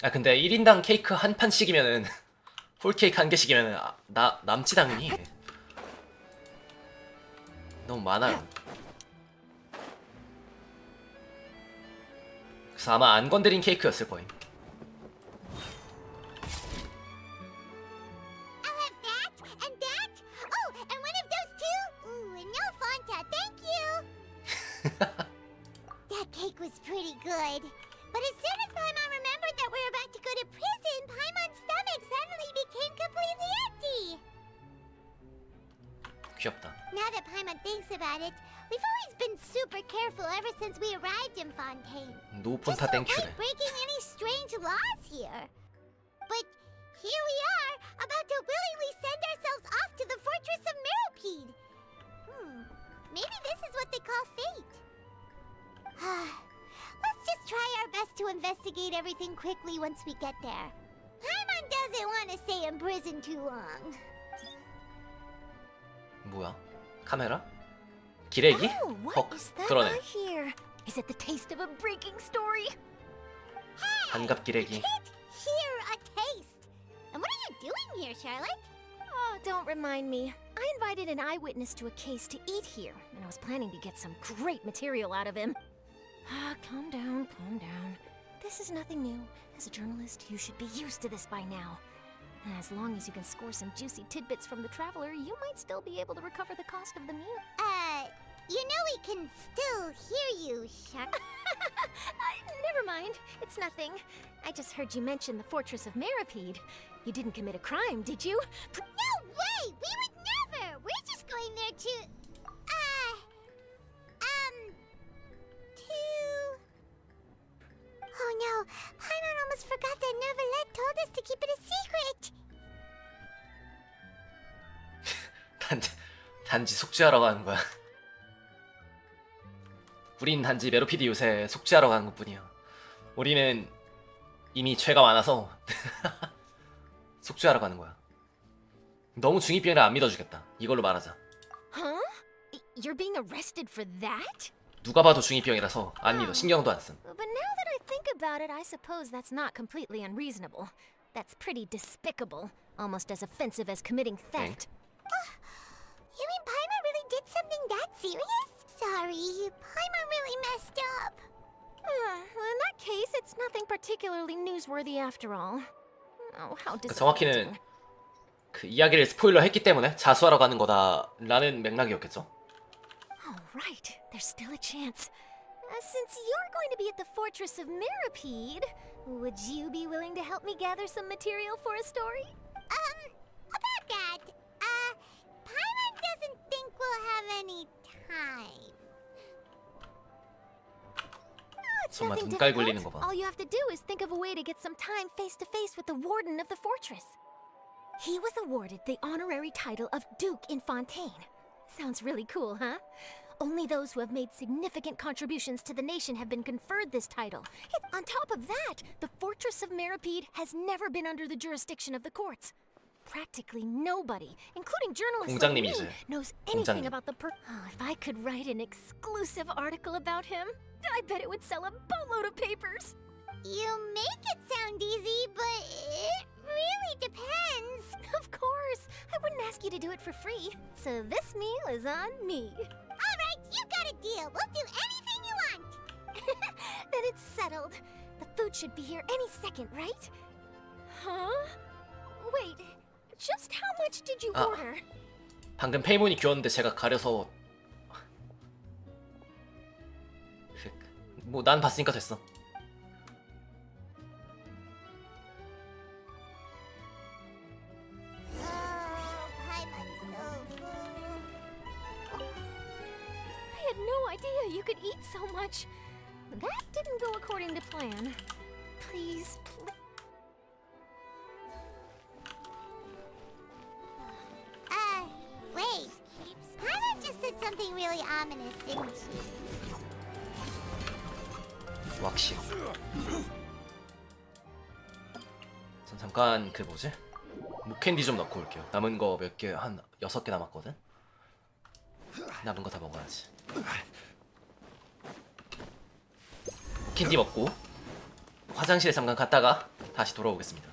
아 근데 1인당 케이크 한 판씩이면은 홀 케이크 한 개씩이면은 나 남지 당연히. 너무 많아요. 그래서 아마 안 건드린 케이크였을 거임. I'll have that and that. Oh, and one of those too. Ooh, and no Fanta, thank you. That cake was pretty good. But as soon as Paimon remembered that we were about to go to prison, Paimon's stomach suddenly became completely empty. 귀엽다. Now that Paimon thinks about it, we've always been super careful ever since we arrived in Fontaine. 노폰타 Just to 땡큐래. avoid breaking any strange laws here. But here we are, about to willingly send ourselves off to the fortress of Meropide. Maybe this is what they call fate. Let's just try our best to investigate everything quickly once we get there. Paimon doesn't want to stay in prison too long. 뭐야? 카메라? 기레기? Oh, what 헉, is that 그러네. I hear? Is it the taste of a breaking story? 반갑 기레기. Can't hear a taste. And what are you doing here, Charlotte? Oh, don't remind me. I invited an eyewitness to a case to eat here, and I was planning to get some great material out of him. Ah, calm down, calm down. This is nothing new. As a journalist, you should be used to this by now. As long as you can score some juicy tidbits from the traveler, you might still be able to recover the cost of the meal. You know we can still hear you, Charlotte. Never mind. It's nothing. I just heard you mention the fortress of Meropide. You didn't commit a crime, did you? No way! We would never! We're just going there to... Oh no, Paimon almost forgot that Neverlet told us to keep it a secret! 단지 속죄하러 가는 거야. 우린 단지 메로피드 요새 속죄하러 가는 것뿐이야. 우리는 이미 죄가 많아서 속죄하러 가는 거야. 너무 중2병이라 안 믿어주겠다. 이걸로 말하자. Huh? You're being arrested for that? 누가 봐도 중2병이라서 안 믿어. 신경도 안 쓴. But now that I think about it, I suppose that's not completely unreasonable. That's pretty despicable, almost as offensive as committing theft. You mean Paimon really did something that serious? Sorry, Paimon really messed up. Well, in that case, it's nothing particularly newsworthy after all. Oh, how 정확히는 disappointing. 그 이야기를 스포일러 했기 때문에 자수하러 가는 거다라는 맥락이었겠죠? All right, there's still a chance. Since you're going to be at the fortress of Meropide, would you be willing to help me gather some material for a story? About that, Paimon doesn't think we'll have any time. It's 정말 nothing 눈깔 굴리는 difficult. 거 봐. All you have to do is think of a way to get some time face to face with the warden of the fortress. He was awarded the honorary title of Duke in Fontaine. Sounds really cool, huh? Only those who have made significant contributions to the nation have been conferred this title. On top of that, the fortress of Meropide has never been under the jurisdiction of the courts. Practically nobody, including journalists like me, 공장님이지. knows anything 공장님. about the if I could write an exclusive article about him, I bet it would sell a boatload of papers. You make it sound easy, but it really depends. Of course, I wouldn't ask you to do it for free. So this meal is on me. All right, you got a deal. We'll do anything you want. Then it's settled. The food should be here any second, right? Huh? Wait, just how much did you order? 방금 페이몬이 귀여웠는데 제가 가려서 뭐 난 봤으니까 됐어. Paimon's so full. I had no idea you could eat so much. That didn't go according to plan. Please, ominous, didn't she? 왁시. 전 잠깐 그 뭐지? 무캔디 좀 넣고 올게요. 남은 거 몇 개, 한 6개 남았거든? 남은 거 다 먹어야지. 무캔디 먹고 화장실에 잠깐 갔다가 다시 돌아오겠습니다.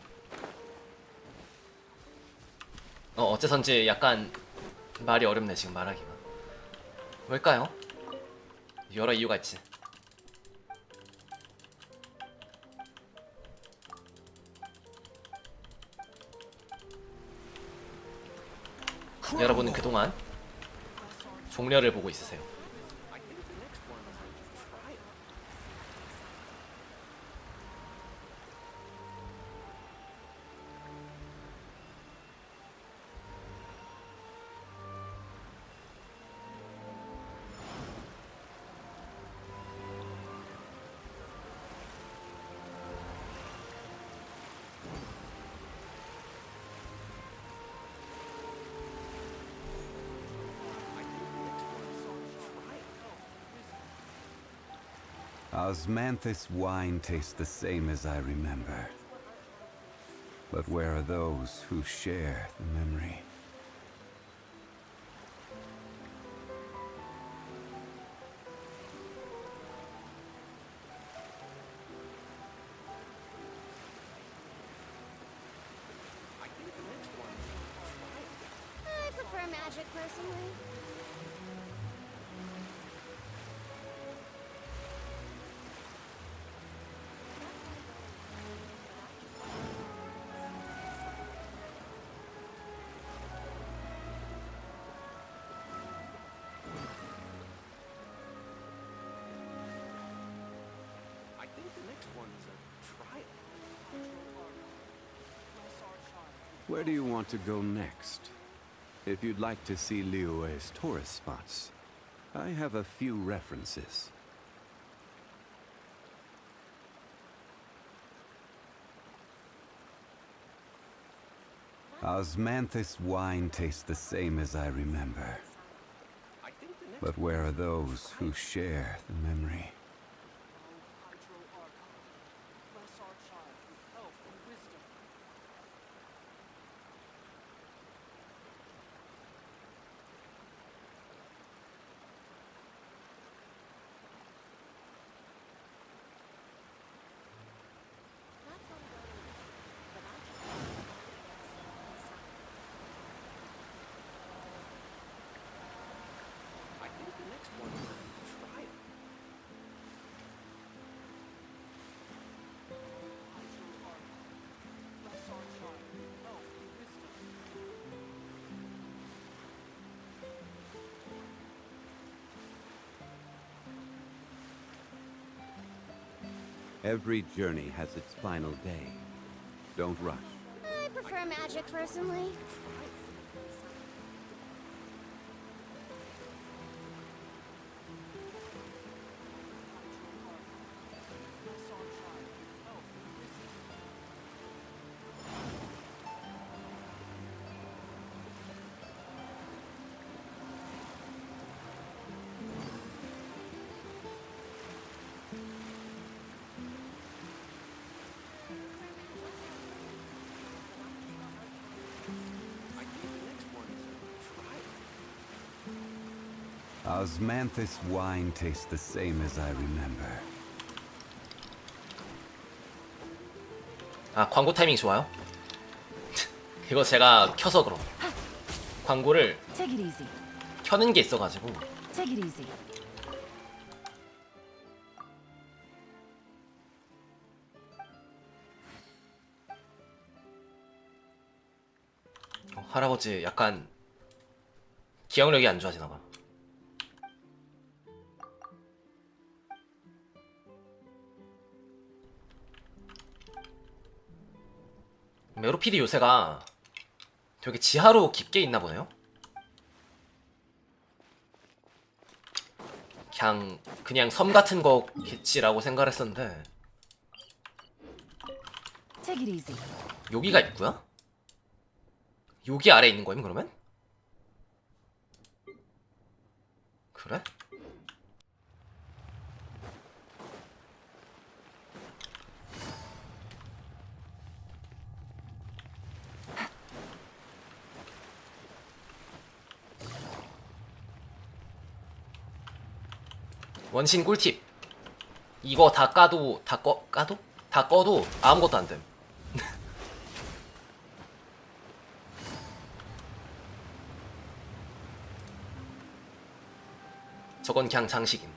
어째선지 약간 말이 어렵네 지금 말하기가. 왜일까요? 여러 이유가 있지. 여러분은 그동안 종려를 보고 있으세요. Osmanthus wine tastes the same as I remember. But where are those who share the memory? I prefer magic personally. Where do you want to go next? If you'd like to see Liyue's tourist spots, I have a few references. Osmanthus wine tastes the same as I remember. But where are those who share the memory? Every journey has its final day. Don't rush. I prefer magic personally. Osmanthus wine tastes the same as I remember. 아, 광고 타이밍 좋아요? 이거 제가 켜서 그럼. 광고를 Take it easy. 켜는 게 있어가지고. Take it easy. 할아버지 약간 기억력이 안 좋아지나봐. 메로피디 요새가 되게 지하로 깊게 있나 보네요. 그냥 섬 같은 거겠지라고 생각을 했었는데 Take it easy. 여기가 있구나? 여기 아래 있는 거임 그러면? 그래? 원신 꿀팁. 이거 다 까도 다 꺼도 아무것도 안 됨. 저건 그냥 장식임.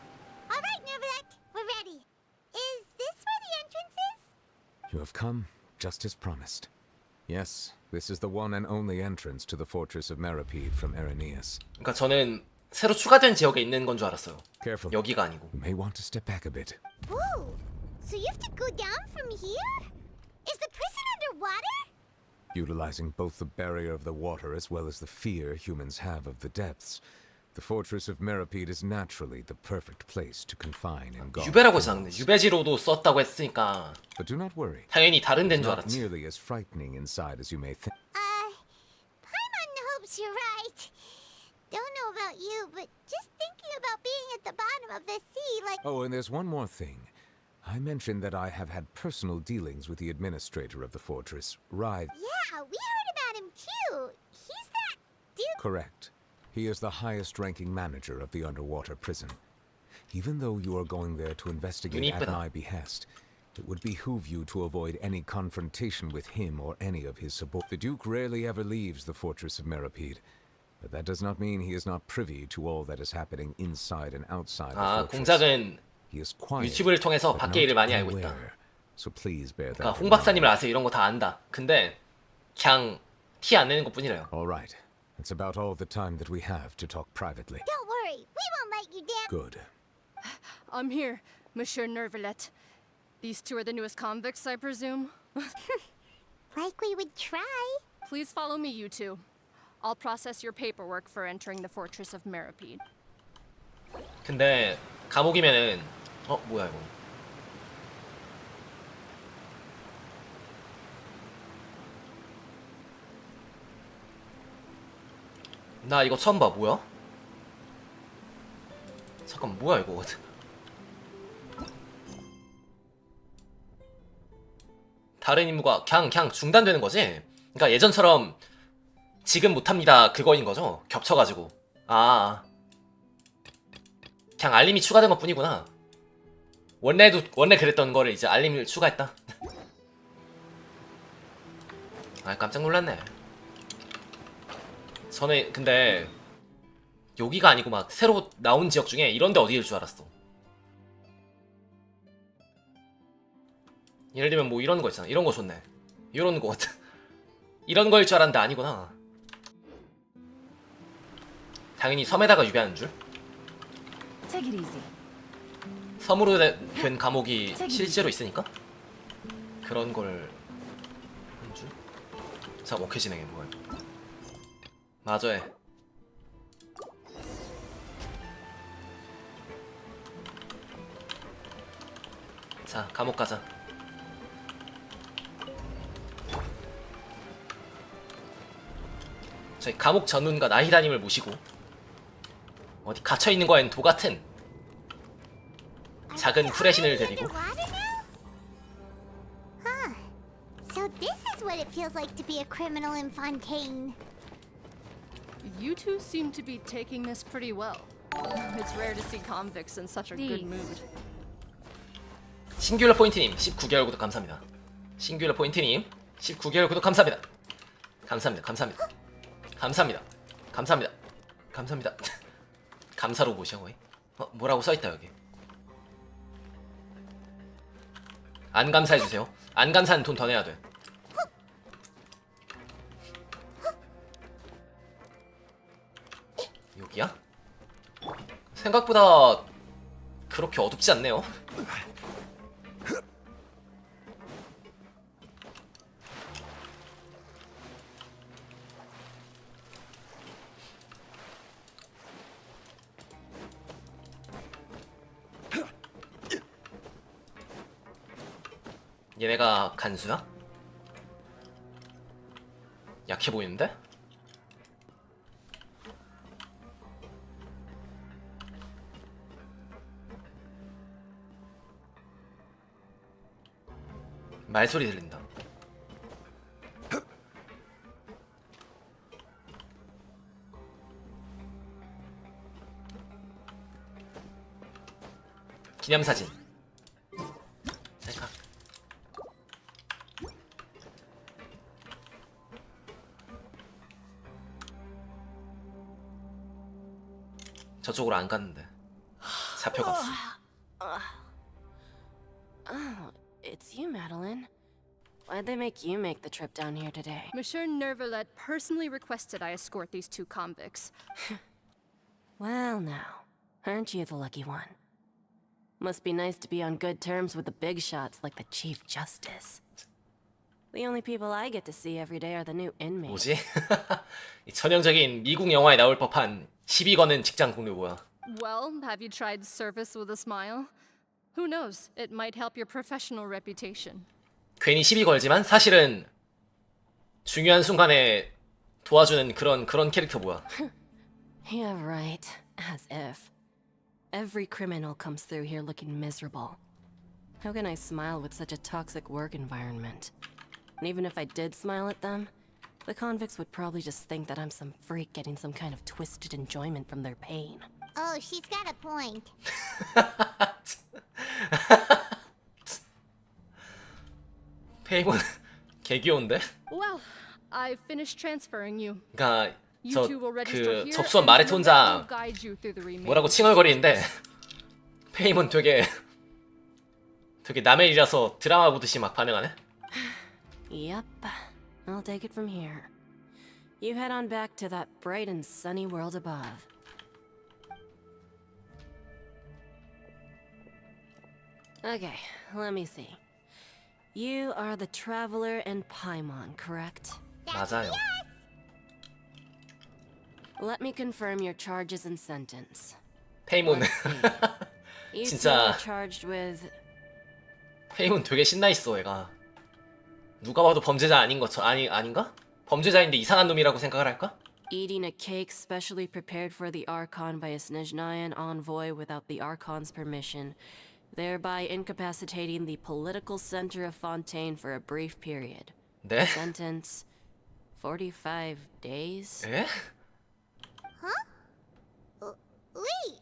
All right, Neverlect, we're ready. Is this where the entrance is? You have come, just as promised. Yes, this is the one and only entrance to the fortress of Meripede from Irenaeus. 그러니까 저는 새로 추가된 지역에 있는 건 줄 알았어요. Careful. 여기가 아니고. You may want to step back a bit. Whoa! So you have to go down from here? Is the prison underwater? Utilizing both the barrier of the water as well as the fear humans have of the depths, the fortress of Meripede is naturally the perfect place to confine and guard. 유배라고 했었는데 유배지로도 썼다고 했으니까 But do not worry. 당연히 다른 데인 줄 Not 알았지. nearly as frightening inside as you may think. Paimon hopes you're right. Don't know about you, but just thinking about being at the bottom of the sea, like... Oh, and there's one more thing. I mentioned that I have had personal dealings with the administrator of the fortress, Ride. Yeah, we heard about him too. He's that dude... Correct. He is the highest-ranking manager of the underwater prison. Even though you are going there to investigate at 이쁘다. my behest, it would behoove you to avoid any confrontation with him or any of his subordinates. The Duke rarely ever leaves the fortress of Meripede, but that does not mean he is not privy to all that is happening inside and outside the 아, fortress. 공작은 He is quiet, 유튜브를 통해서 but 밖의 일을 not 많이 알고 있다. unaware. So please bear that 그러니까 in 홍 박사님을 mind. 아세요. 이런 거 다 안다. 근데 그냥 티 안 내는 것뿐이래요. All right. That's about all the time that we have to talk privately. Don't worry, we won't let you down. Good. I'm here, Monsieur Nervalet. These two are the newest convicts, I presume? Like we would try. Please follow me, you two. I'll process your paperwork for entering the fortress of Meripede. 근데 감옥이면은 뭐야 이거. 나 이거 처음 봐. 뭐야? 잠깐 뭐야 이거. 다른 임무가 그냥 중단되는 거지? 그러니까 예전처럼 지금 못합니다 그거인 거죠? 겹쳐가지고. 아 그냥 알림이 추가된 것 뿐이구나. 원래 그랬던 거를 이제 알림을 추가했다. 아 깜짝 놀랐네. 저는 근데 여기가 아니고 막 새로 나온 지역 중에 이런데 어디일 줄 알았어. 예를 들면 뭐 이런 거 있잖아. 이런 거 좋네. 이런 거 이런 거일 줄 알았는데 아니구나. 당연히 섬에다가 유배하는 줄. Take it easy. 섬으로 된 감옥이 실제로 있으니까 그런 걸 하는 줄. 자, 오케이 진행해 뭐야. 맞아 해. 자, 감옥 가자. 저희 감옥 전문가 나히다님을 모시고 어디 갇혀 있는 거엔 도 같은 작은 프레신을 데리고 Underwater now? Huh. So this is what it feels like to be a criminal in Fontaine. You two seem to be taking this pretty well. It's rare to see convicts in such a good mood. 싱귤러 포인트님 19개월 구독 감사합니다. 싱귤러 포인트님 19개월 구독 감사합니다. 감사합니다. 감사합니다. 감사합니다. 감사합니다. 감사합니다. 감사 로봇이야 거의? 뭐라고 써있다 여기. 안 감사해주세요. 안 감사는 돈 더 내야 돼. 여기야? 생각보다 그렇게 어둡지 않네요. 얘네가 간수야? 약해 보이는데? 말소리 들린다. 기념사진. 찰칵. 저쪽으로 안 갔는데 잡혀갔어. Oh, it's you, Madeline. Why'd they make you make the trip down here today? Monsieur Nervalet personally requested I escort these two convicts. Well, now, aren't you the lucky one? Must be nice to be on good terms with the big shots like the Chief Justice. The only people I get to see every day are the new inmates. 뭐지? 이 전형적인 미국 영화에 나올 법한 시비 거는 직장 동료 뭐야? Well, have you tried service with a smile? Who knows? It might help your professional reputation. 괜히 시비 걸지만 사실은 중요한 순간에 도와주는 그런 캐릭터 뭐야? Yeah, right. As if. Every criminal comes through here looking miserable. How can I smile with such a toxic work environment? And even if I did smile at them, the convicts would probably just think that I'm some freak getting some kind of twisted enjoyment from their pain. Oh, she's got a point. 페이몬 개 귀여운데? Well, I finished transferring you. 그러니까 You two will register 그 here, 접수한 and 마레트 Lorette 혼자 will guide you through the remaining 뭐라고 칭얼거리는데 페이몬 되게 남의 일이라서 드라마 보듯이 막 반응하네? Yep, I'll take it from here. You head on back to that bright and sunny world above. Okay, let me see. You are the Traveler and Paimon, correct? 맞아요. Let me confirm your charges and sentence. 페이몬 You two 진짜 are charged with 페이몬 되게 신나 있어 얘가. 누가 봐도 범죄자 아닌 것처럼 아닌가? 범죄자인데 이상한 놈이라고 생각을 할까? eating a cake specially prepared for the Archon by a Snezhnayan envoy without the Archon's permission, thereby incapacitating the political center of Fontaine for a brief period. 네? Sentence 45 days? 에? Wait,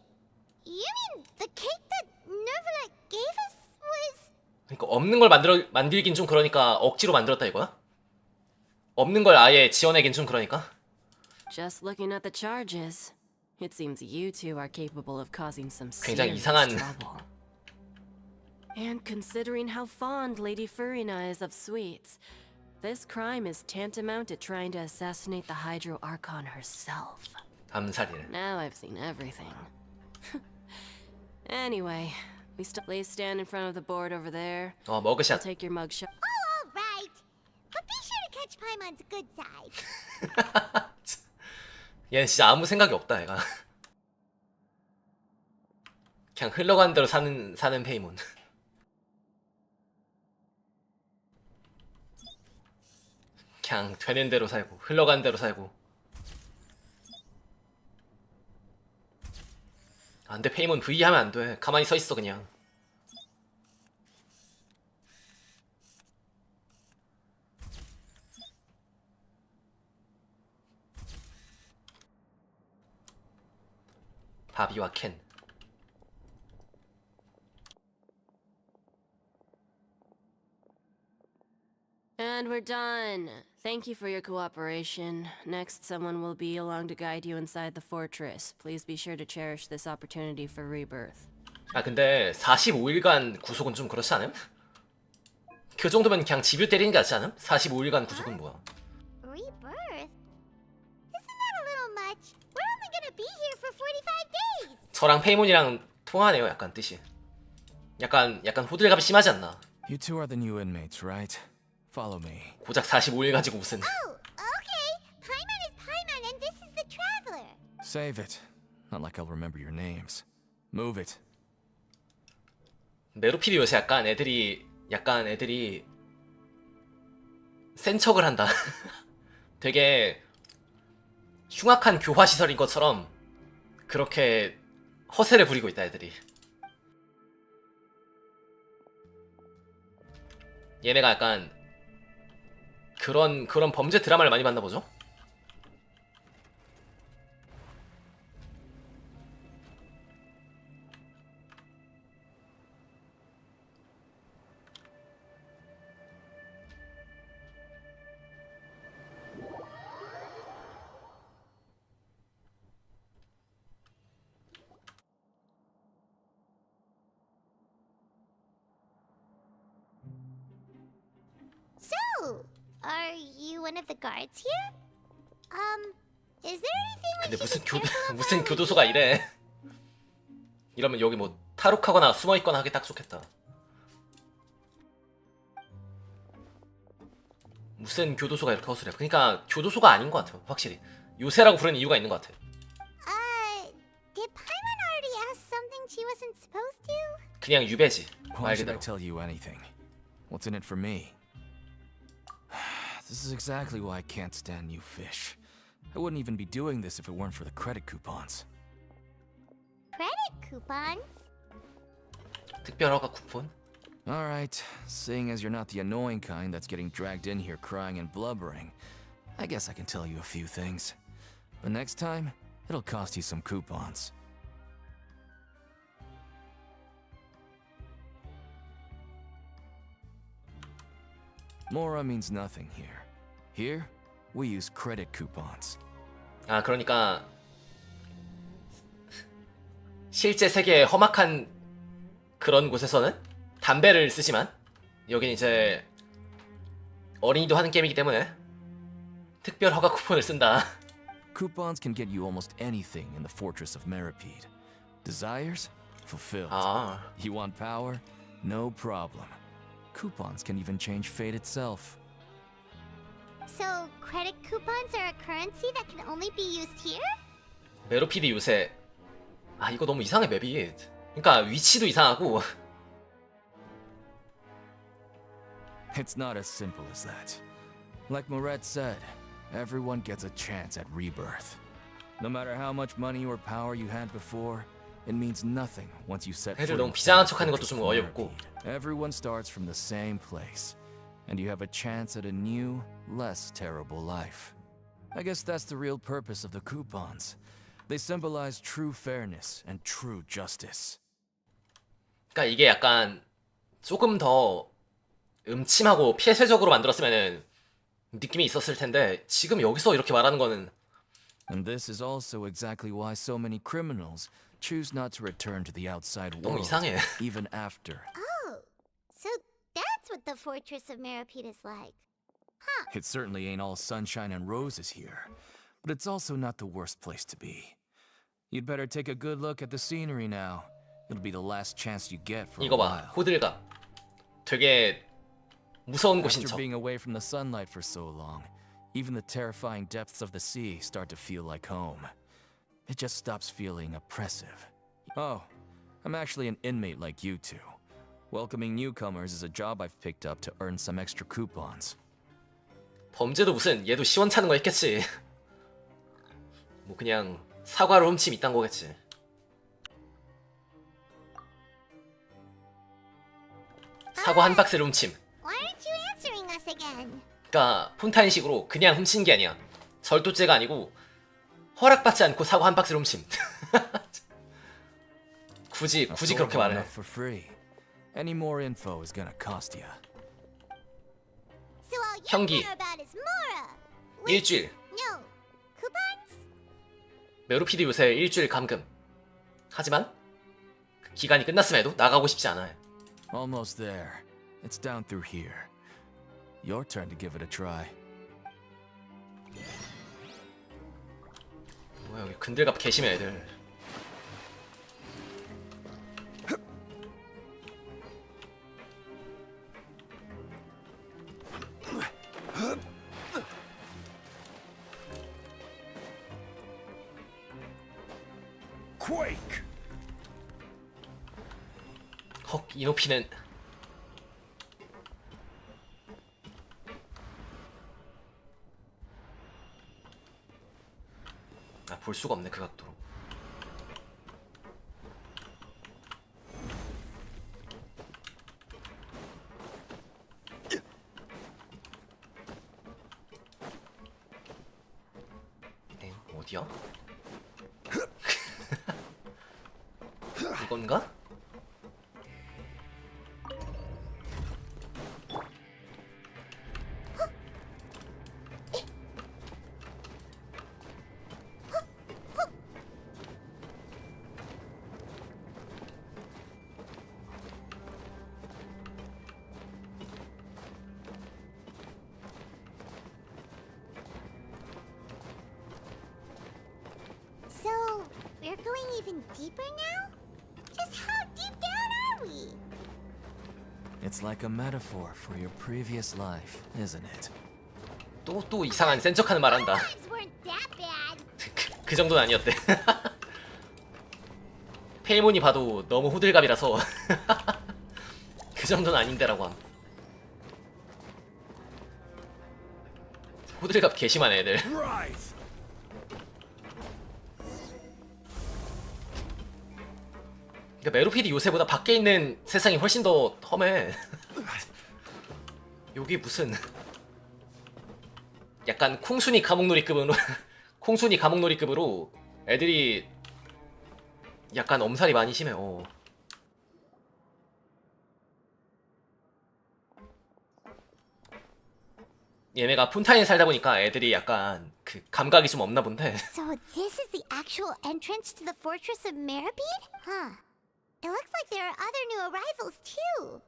you mean the cake that Nervalet gave us was... 그러니까 없는 걸 만들긴 좀 그러니까 억지로 만들었다 이거야? 없는 걸 아예 지어내긴 좀 그러니까? Just looking at the charges, it seems you two are capable of causing some 굉장히 serious 이상한 trouble. And considering how fond Lady Furina is of sweets, this crime is tantamount to trying to assassinate the Hydro Archon herself. 암살이네. Now I've seen everything. Anyway, we still please stand in front of the board over there. I'll 머그샷. take your mugshot. Oh, all right. But be sure to catch Paimon's good side. 얘는 진짜 아무 생각이 없다 얘가. 그냥 흘러가는 대로 사는 페이몬. 그냥 되는 대로 살고 흘러가는 대로 살고. 안 돼, 페이몬 V 하면 안 돼. 가만히 서 있어 그냥. 바비와 켄. And we're done. Thank you for your cooperation. Next, someone will be along to guide you inside the fortress. Please be sure to cherish this opportunity for rebirth. 아 근데 45일간 구속은 좀 그렇지 않음? 그 정도면 그냥 집유 때리는 게 낫지 않음? 45일간 구속은 뭐야? Rebirth? Isn't that a little much? We're only gonna be here for 45 days. 저랑 페이몬이랑 통하네요 약간 뜻이. 약간 호들갑이 심하지 않나? You two are the new inmates, right? Follow me. 고작 45일 가지고 무슨 Oh, okay. Paimon is Paimon and this is the Traveler. Save it. Not like I'll remember your names. Move it. 메로필이 요새 약간 애들이 센 척을 한다. 되게 흉악한 교화 시설인 것처럼 그렇게 허세를 부리고 있다 애들이. 얘네가 약간 그런 범죄 드라마를 많이 봤나 보죠? So, are you one of the guards here? Is there anything we 근데 should 무슨 be careful about? 무슨 교도소가 이래? 이러면 여기 뭐 탈옥하거나 숨어있거나 하기 딱 좋겠다. 무슨 교도소가 이렇게 허술해? 그러니까 교도소가 아닌 것 같아요. 확실히 요새라고 부르는 이유가 있는 것 같아. Did Paimon already ask something she wasn't supposed to? 그냥 유배지. Why 말 should I 그대로. tell you anything? What's in it for me? This is exactly why I can't stand you fish. I wouldn't even be doing this if it weren't for the credit coupons. Credit coupons? 특별 허가 쿠폰? Alright, seeing as you're not the annoying kind that's getting dragged in here crying and blubbering, I guess I can tell you a few things. But next time, it'll cost you some coupons. Mora means nothing here. Here, we use credit coupons. 아 그러니까 실제 세계의 험악한 그런 곳에서는 담배를 쓰지만 여긴 이제 어린이도 하는 게임이기 때문에 특별 허가 쿠폰을 쓴다. Coupons can get you almost anything in the Fortress of Meripede. Desires? Fulfilled. 아 You want power? No problem. Coupons can even change fate itself. So, credit coupons are a currency that can only be used here? 메로피드 요새 아 이거 너무 이상해 맵이. 그러니까 위치도 이상하고 It's not as simple as that. Like Moret said, everyone gets a chance at rebirth. No matter how much money or power you had before, it means nothing once you set 애들 foot 너무 inside 비장한 the 척하는 것도 Fortress 좀 of 어이없고. Meripede. Everyone starts from the same place, and you have a chance at a new, less terrible life. I guess that's the real purpose of the coupons. They symbolize true fairness and true justice. 그러니까 이게 약간 조금 더 음침하고 폐쇄적으로 만들었으면은 느낌이 있었을 텐데 지금 여기서 이렇게 말하는 거는 And this is also exactly why so many criminals choose not to return to the outside 너무 world, 이상해. even after. Oh, so that's what the Fortress of Meripede is like. It certainly ain't all sunshine and roses here, but it's also not the worst place to be. You'd better take a good look at the scenery now. It'll be the last chance you get for a 이거 봐 while. 호들갑 되게 무서운 곳인 After 척. being away from the sunlight for so long, even the terrifying depths of the sea start to feel like home. It just stops feeling oppressive. Oh, I'm actually an inmate like you two. Welcoming newcomers is a job I've picked up to earn some extra coupons. 범죄도 무슨 얘도 시원찮은 거 했겠지. 뭐 그냥 사과를 훔침 이딴 거겠지. 사과 한 박스를 훔침. Why aren't you answering us again? 그러니까 폰타인식으로 그냥 훔친 게 아니야. 절도죄가 아니고 허락받지 않고 사과 한 박스를 훔침. 굳이 그렇게 말해. Enough for free. Any more info is gonna cost you. So all you 형기. care about is Mora. Wait, 일주일. no. Coupons? 메로피드 요새 일주일 감금. 하지만 그 기간이 끝났음에도 나가고 싶지 않아요. Almost there. It's down through here. Your turn to give it a try. 뭐야 여기 근들갑 개심해 애들. Quake! 헉 이 높이는 아 볼 수가 없네 그 각도로. 이건가? So, we're going even deeper now? Just how deep down are we? It's like a metaphor for your previous life, isn't it? 또 이상한 센 척하는 말 한다. Lives weren't that bad. 그 정도는 아니었대. 페이몬이 봐도 너무 호들갑이라서 그 정도는 아닌데라고 함. 호들갑 개심한 애들. 그러니까 메로피디 요새보다 밖에 있는 세상이 훨씬 더 험해. 여기 무슨 약간 콩순이 감옥놀이급으로 콩순이 감옥놀이급으로 애들이 약간 엄살이 많이 심해. 얘네가 푼타인에 살다 보니까 애들이 약간 그 감각이 좀 없나 본데. So this is the actual entrance to the fortress of Meripede? Huh. It looks like there are other new arrivals too.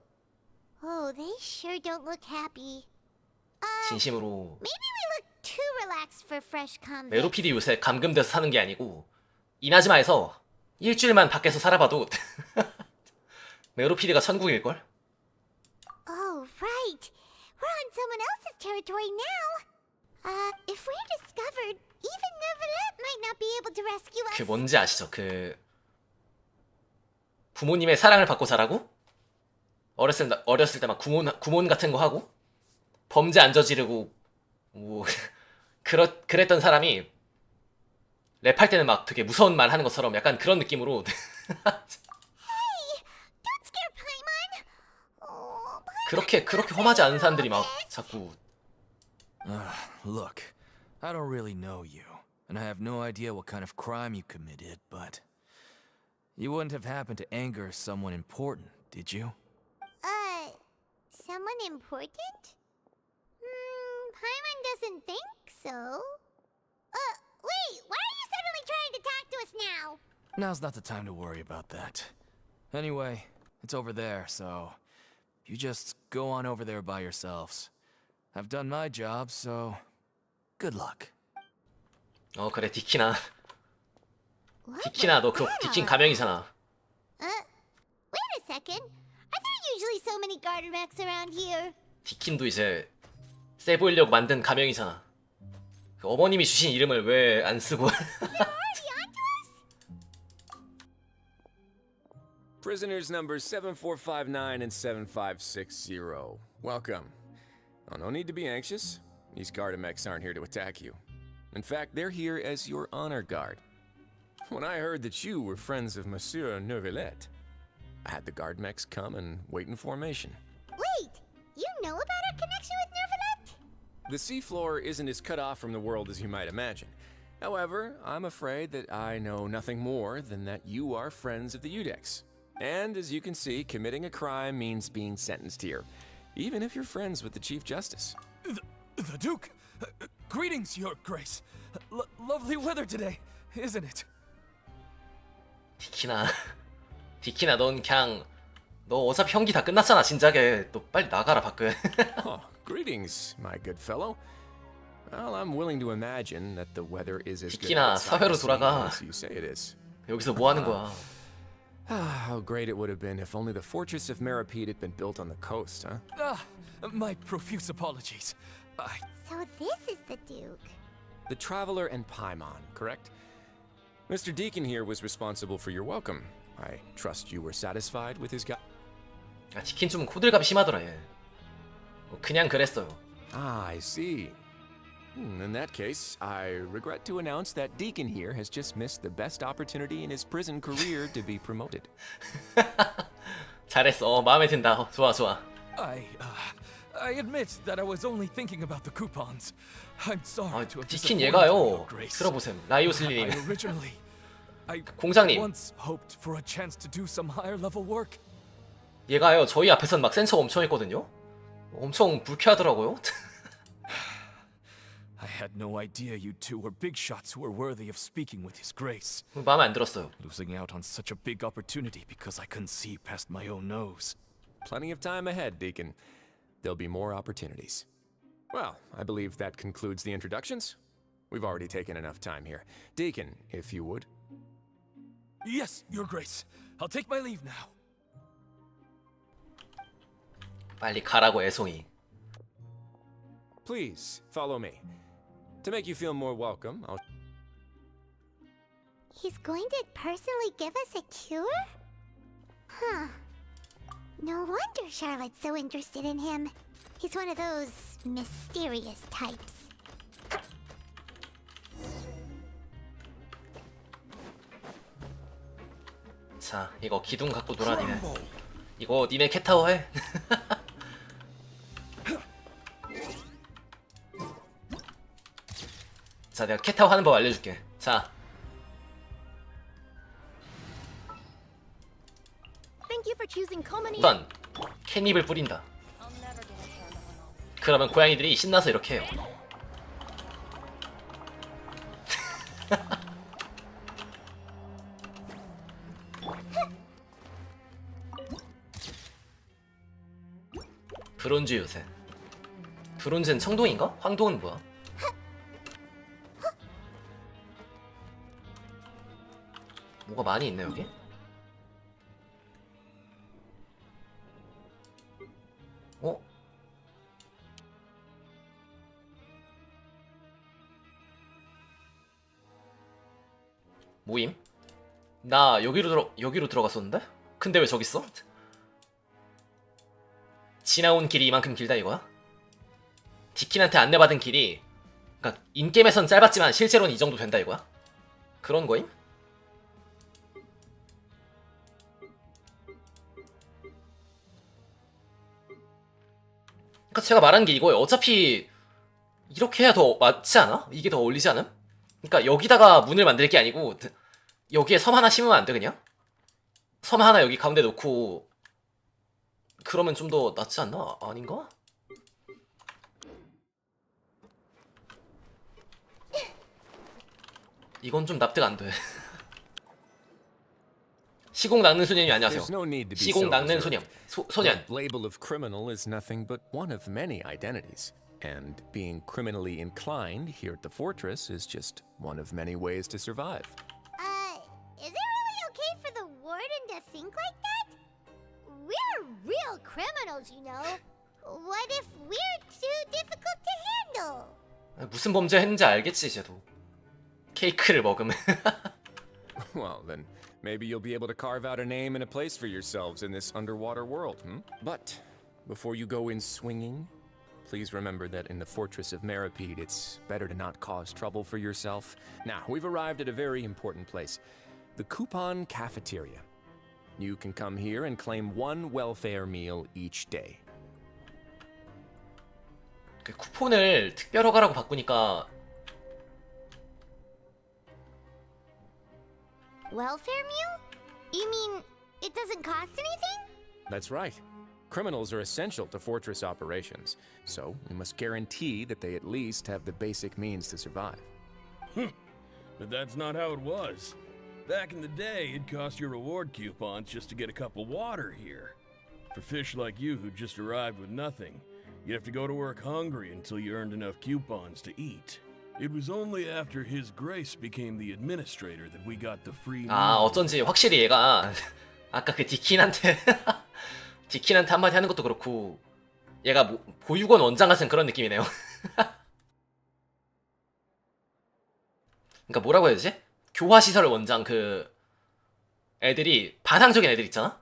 Oh, they sure don't look happy. 진심으로 Maybe we look too relaxed for fresh convicts. 메로피디 요새 감금돼서 사는 게 아니고 이나즈마에서 일주일만 밖에서 살아봐도 메로피디가 천국일걸? Oh, right. We're on someone else's territory now. If we're discovered, even Neuvillette might not be able to rescue us. 그 뭔지 아시죠? 그 부모님의 사랑을 받고 자라고 어렸을 때 막 구몬 같은 거 하고 범죄 안 저지르고 뭐 그랬던 사람이 랩할 때는 막 되게 무서운 말 하는 것처럼 약간 그런 느낌으로. Hey, don't scare Paimon. Oh, 그렇게 험하지 않은 사람들이 막 자꾸. Look, I don't really know you, and I have no idea what kind of crime you committed, but you wouldn't have happened to anger someone important, did you? Someone important? Paimon doesn't think so. Wait, why are you suddenly trying to talk to us now? Now's not the time to worry about that. Anyway, it's over there, so you just go on over there by yourselves. I've done my job, so good luck. 그래 디키나 What 너 was 그 that? 디킨 가명이잖아. Wait a second. Are there usually so many garter mechs around here? 디킨도 이제 세 보이려고 만든 가명이잖아. 그 어머님이 주신 이름을 왜 안 쓰고? Already onto us? Prisoners numbers 7459 and 7560. Welcome. Oh, no need to be anxious. These Gardamex aren't here to attack you. In fact, they're here as your honor guard. When I heard that you were friends of Monsieur Neuvillette, I had the Gardamex come and wait in formation. Wait, you know about our connection with Neuvillette? The seafloor isn't as cut off from the world as you might imagine. However, I'm afraid that I know nothing more than that you are friends of the Udex. And as you can see, committing a crime means being sentenced here, even if you're friends with the Chief Justice. The Duke! Greetings, Your Grace. Lovely weather today, isn't it? 디키나 넌 그냥 너 어차피 형기 다 끝났잖아 진작에. 너 빨리 나가라 밖에. Oh, greetings, my good fellow. Well, I'm willing to imagine that the weather is as good 디키나 outside 사회로 the sea 돌아가. as you say it is. 여기서 뭐 하는 거야? How great it would have been if only the fortress of Meripede had been built on the coast, huh? My profuse apologies. So this is the Duke. The Traveler and Paimon, correct? Mr. Deacon here was responsible for your welcome. I trust you were satisfied with his guide. 디킨 좀 호들갑이 심하더라 얘. 그냥 그랬어요. I see. In that case, I regret to announce that Deacon here has just missed the best opportunity in his prison career to be promoted. 잘했어. 마음에 든다. 좋아. I admit that I was only thinking about the coupons. I'm sorry to have 디킨 disappointed you, Your 얘가요. Grace. 들어보셈. 라이오슬리님. I originally I 공장님. once hoped for a chance to do some higher level work. 얘가요 저희 앞에선 막 센 척 엄청 했거든요. 엄청 불쾌하더라고요. I had no idea you two were big shots who were worthy of speaking with His Grace. 마음에 안 들었어요. Losing out on such a big opportunity because I couldn't see past my own nose. Plenty of time ahead, Deacon. There'll be more opportunities. Well, I believe that concludes the introductions. We've already taken enough time here. Deacon, if you would. Yes, Your Grace. I'll take my leave now. 빨리 가라고 애송이. Please, follow me. To make you feel more welcome, I'll... He's going to personally give us a cure? Huh. No wonder Charlotte's so interested in him. He's one of those mysterious types. 자, 이거 기둥 갖고 놀아니네. 이거 니네 캣타워 해. 자, 내가 캣타워 하는 법 알려줄게. 자, Thank you for choosing Comedy. 우선 캣닙을 뿌린다. 그러면 고양이들이 신나서 이렇게 해요. 브론즈 요새. 브론즈는 청동인가? 황동은 뭐야? 뭐가 많이 있네 여기? 어? 모임? 나 여기로 들어갔었는데? 근데 왜 저기 있어? 지나온 길이 이만큼 길다 이거야? 디킨한테 안내받은 길이 그니까 인게임에선 짧았지만 실제로는 이 정도 된다 이거야? 그런 거임? 그니까 제가 말한 게 이거예요. 어차피 이렇게 해야 더 맞지 않아? 이게 더 어울리지 않음? 그니까 여기다가 문을 만들 게 아니고 여기에 섬 하나 심으면 안 돼 그냥? 섬 하나 여기 가운데 놓고 그러면 좀 더 낫지 않나? 아닌가? 이건 좀 납득 안 돼. 시공 낚는 소년이 안녕하세요. There's no need to be 시공 so 낚는 reserved. 소년. The label of criminal is nothing but one of many identities. And being criminally inclined here at the fortress is just one of many ways to survive. Is it really okay for the warden to think like that? We're real criminals, you know. What if we're too difficult to handle? 무슨 범죄 했는지 알겠지 쟤도. 케이크를 먹으면. Well, then maybe you'll be able to carve out a name and a place for yourselves in this underwater world, hmm? But before you go in swinging, please remember that in the fortress of Meripede, it's better to not cause trouble for yourself. Now, we've arrived at a very important place. The Coupon Cafeteria. You can come here and claim one welfare meal each day. 그 쿠폰을 특별 허가라고 바꾸니까 Welfare meal? You mean it doesn't cost anything? That's right. Criminals are essential to fortress operations, so we must guarantee that they at least have the basic means to survive. But that's not how it was. Back in the day, it cost your reward coupons just to get a cup of water here. For fish like you who just arrived with nothing, you'd have to go to work hungry until you earned enough coupons to eat. It was only after His Grace became the administrator that we got the free meal. 아 어쩐지 확실히 얘가 아까 그 디킨한테 디킨한테 한마디 하는 것도 그렇고 얘가 보육원 원장 같은 그런 느낌이네요. 그러니까 뭐라고 해야 되지? 교화시설 원장 그 애들이 반항적인 애들 있잖아?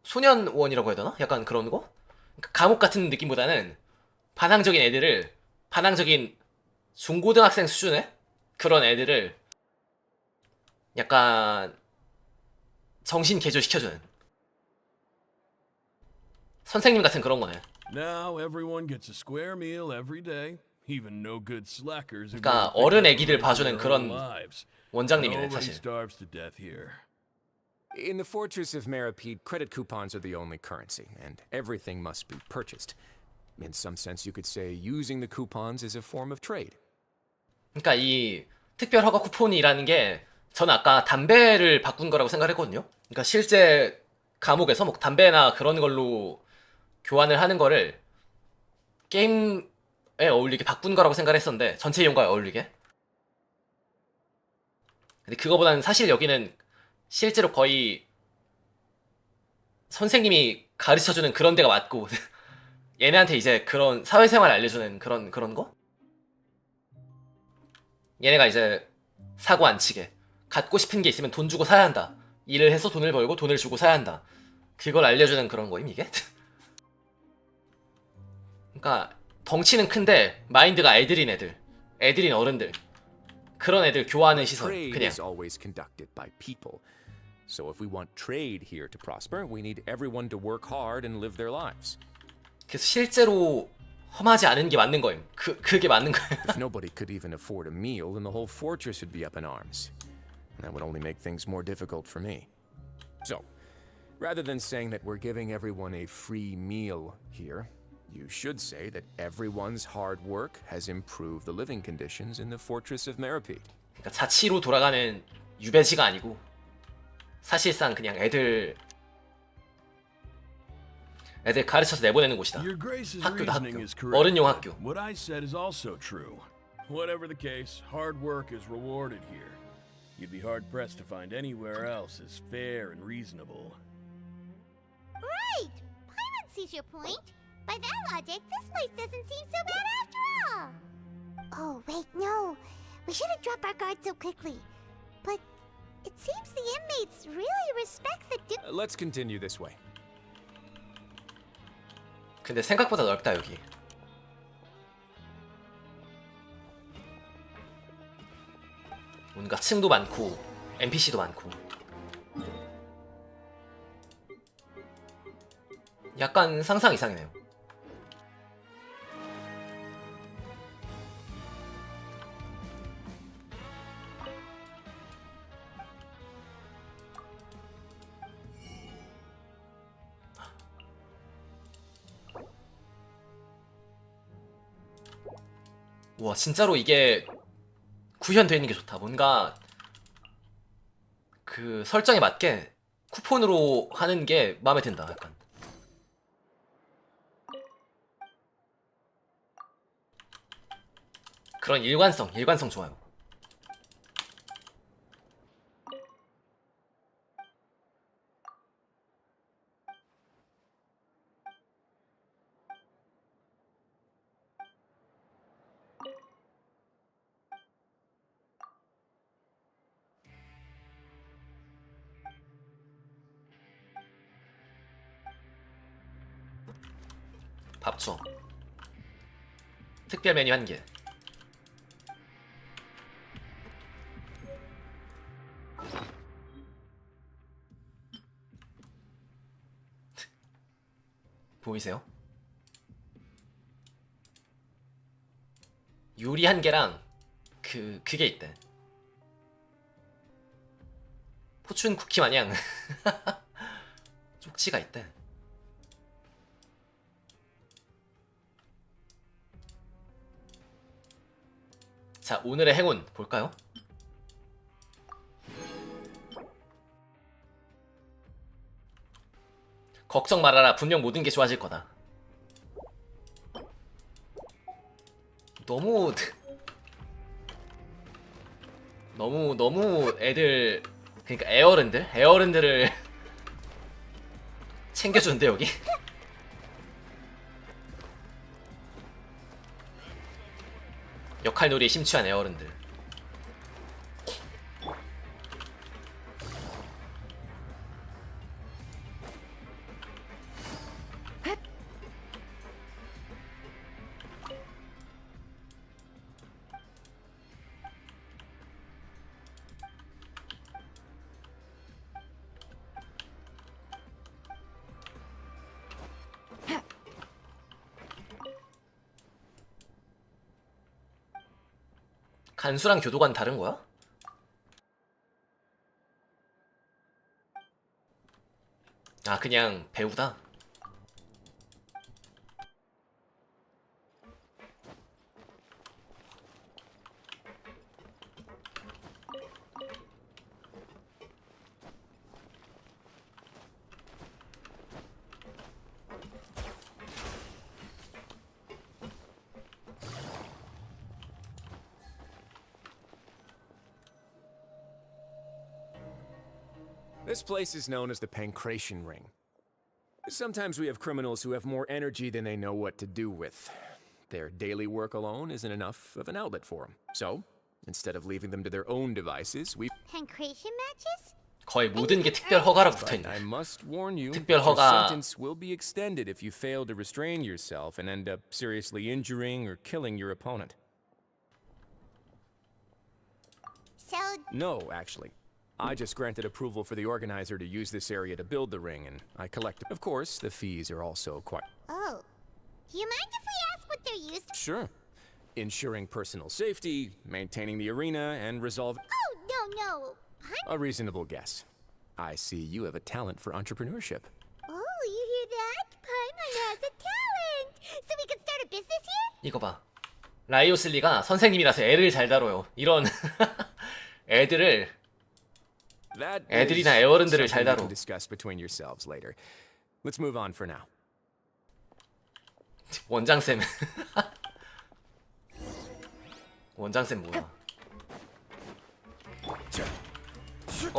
소년원이라고 해야 되나? 약간 그런 거? 그러니까 감옥 같은 느낌보다는 반항적인 애들을 반항적인 중고등학생 수준의 그런 애들을 약간 정신 개조시켜주는 선생님 같은 그런 거네. Now everyone gets a square meal every day. Even no good slackers who 그러니까 barely 어른 pick up 애기들 the 봐주는 rest of their 그런 lives. 원장님이네 Nobody 사실. starves to death here. In the Fortress of Meripede, credit coupons are the only currency, and everything must be purchased. In some sense, you could say using the coupons is a form of trade. 그러니까 이 특별 허가 쿠폰이라는 게 저는 아까 담배를 바꾼 거라고 생각했거든요. 그러니까 실제 감옥에서 뭐 담배나 그런 걸로 교환을 하는 거를 게임에 어울리게 바꾼 거라고 생각했었는데 전체 이용과에 어울리게. 근데 그거보다는 사실 여기는 실제로 거의 선생님이 가르쳐주는 그런 데가 맞고 얘네한테 이제 그런 사회생활 알려주는 그런 거? 얘네가 이제 사고 안 치게 갖고 싶은 게 있으면 돈 주고 사야 한다. 일을 해서 돈을 벌고 돈을 주고 사야 한다. 그걸 알려주는 그런 거임 이게? 그러니까 덩치는 큰데 마인드가 애들인 애들인 어른들 그런 애들 교환하는 시설 Trade 그냥. is always conducted by people. So if we want trade here to prosper, we need everyone to work hard and live their lives. 그래서 실제로 험하지 않은 게 맞는 거임. 그게 맞는 거예요. If nobody could even afford a meal, then the whole fortress would be up in arms. And that would only make things more difficult for me. So, rather than saying that we're giving everyone a free meal here, you should say that everyone's hard work has improved the living conditions in the fortress of Meripede. 그러니까 자치로 돌아가는 유배지가 아니고 사실상 그냥 애들 가르쳐서 내보내는 곳이다. Your Grace's 학교다 reasoning 학교. is correct. 어른용 학교. What I said is also true. Whatever the case, hard work is rewarded here. You'd be hard pressed to find anywhere else as fair and reasonable. Right! Paimon sees your point. By that logic, this place doesn't seem so bad after all. Oh, wait, no. We shouldn't drop our guard so quickly. But it seems the inmates really respect the Let's continue this way. 근데 생각보다 넓다 여기. 뭔가 층도 많고 NPC도 많고 약간 상상 이상이네요. 와 진짜로 이게 구현되어 있는 게 좋다. 뭔가 그 설정에 맞게 쿠폰으로 하는 게 마음에 든다. 약간 그런 일관성 좋아요. 밥 줘. 특별 메뉴 1개. 보이세요? 요리 1개랑 그게 있대. 포춘 쿠키 마냥 쪽지가 있대. 자, 오늘의 행운 볼까요? 걱정 말아라. 분명 모든 게 좋아질 거다. 너무 애들 그러니까 애어른들을 챙겨주는데 여기. 역할놀이에 심취한 애어른들. 간수랑 교도관 다른 거야? 아 그냥 배우다. This place is known as the Pancration Ring. Sometimes we have criminals who have more energy than they know what to do with. Their daily work alone isn't enough of an outlet for them. So, instead of leaving them to their own devices, we... Pancration matches? 거의 모든 게 특별 허가로 붙어 But I 있네. must warn you, 특별 that your 허가. sentence will be extended if you fail to restrain yourself and end up seriously injuring or killing your opponent. So, No, actually. I just granted approval for the organizer to use this area to build the ring, and I collect... Of course, the fees are also quite... oh. Do you mind if we ask what they're used for? Sure. Ensuring personal safety, maintaining the arena, and resolve... Oh, no. A reasonable guess. I see you have a talent for entrepreneurship. Oh, you hear that? Paimon has a talent! So we can start a business here? 이거 봐. 라이오슬리가 선생님이라서 애를 잘 다뤄요. 이런 애들을 That 애들이나 is 애어른들을 잘 something you 다뤄. can discuss between yourselves later. Let's move on for now. 원장쌤. 원장쌤 뭐야?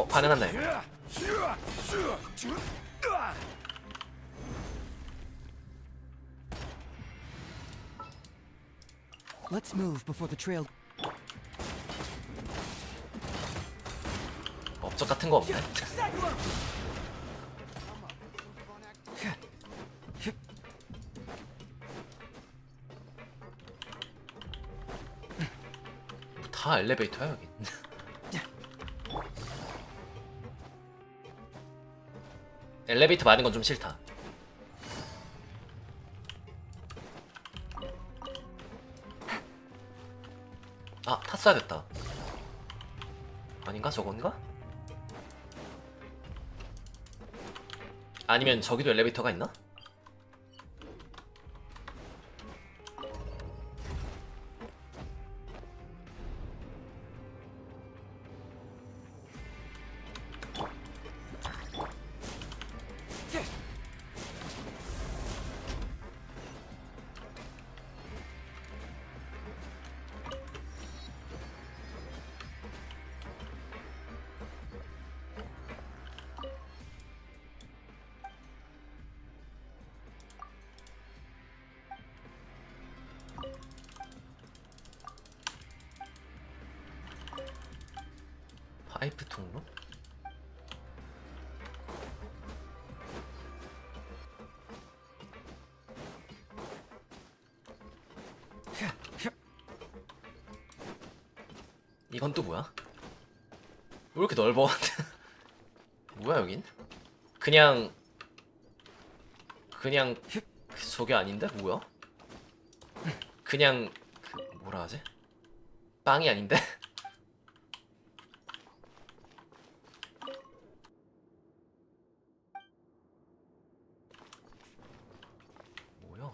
반응한다 이거. Let's move before the trail. 업적 같은 거 없네. 다 엘리베이터야 여기. 엘리베이터 많은 건 좀 싫다. 아 탔어야 됐다. 아닌가 저건가? 아니면 저기도 엘리베이터가 있나? 파이프 통로? 이건 또 뭐야? 왜 이렇게 넓어? 뭐야 여긴? 그냥 저게 아닌데? 뭐야? 그냥 뭐라 하지? 빵이 아닌데? 뭐야?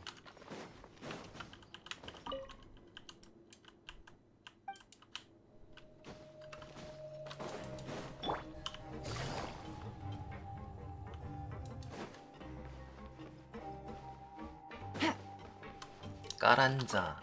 까란자.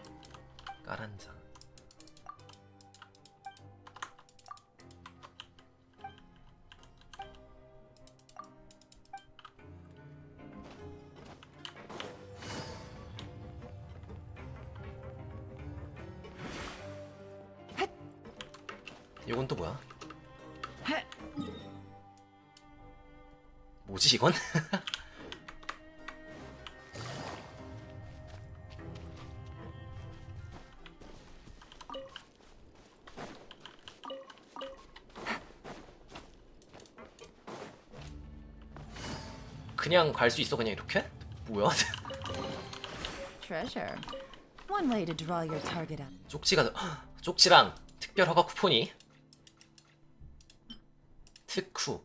이건 또 뭐야? 뭐지 이건? 그냥 갈 수 있어 그냥 이렇게? 뭐야? Treasure. One way to draw your target out. 쪽지랑 특별 허가 쿠폰이 특쿠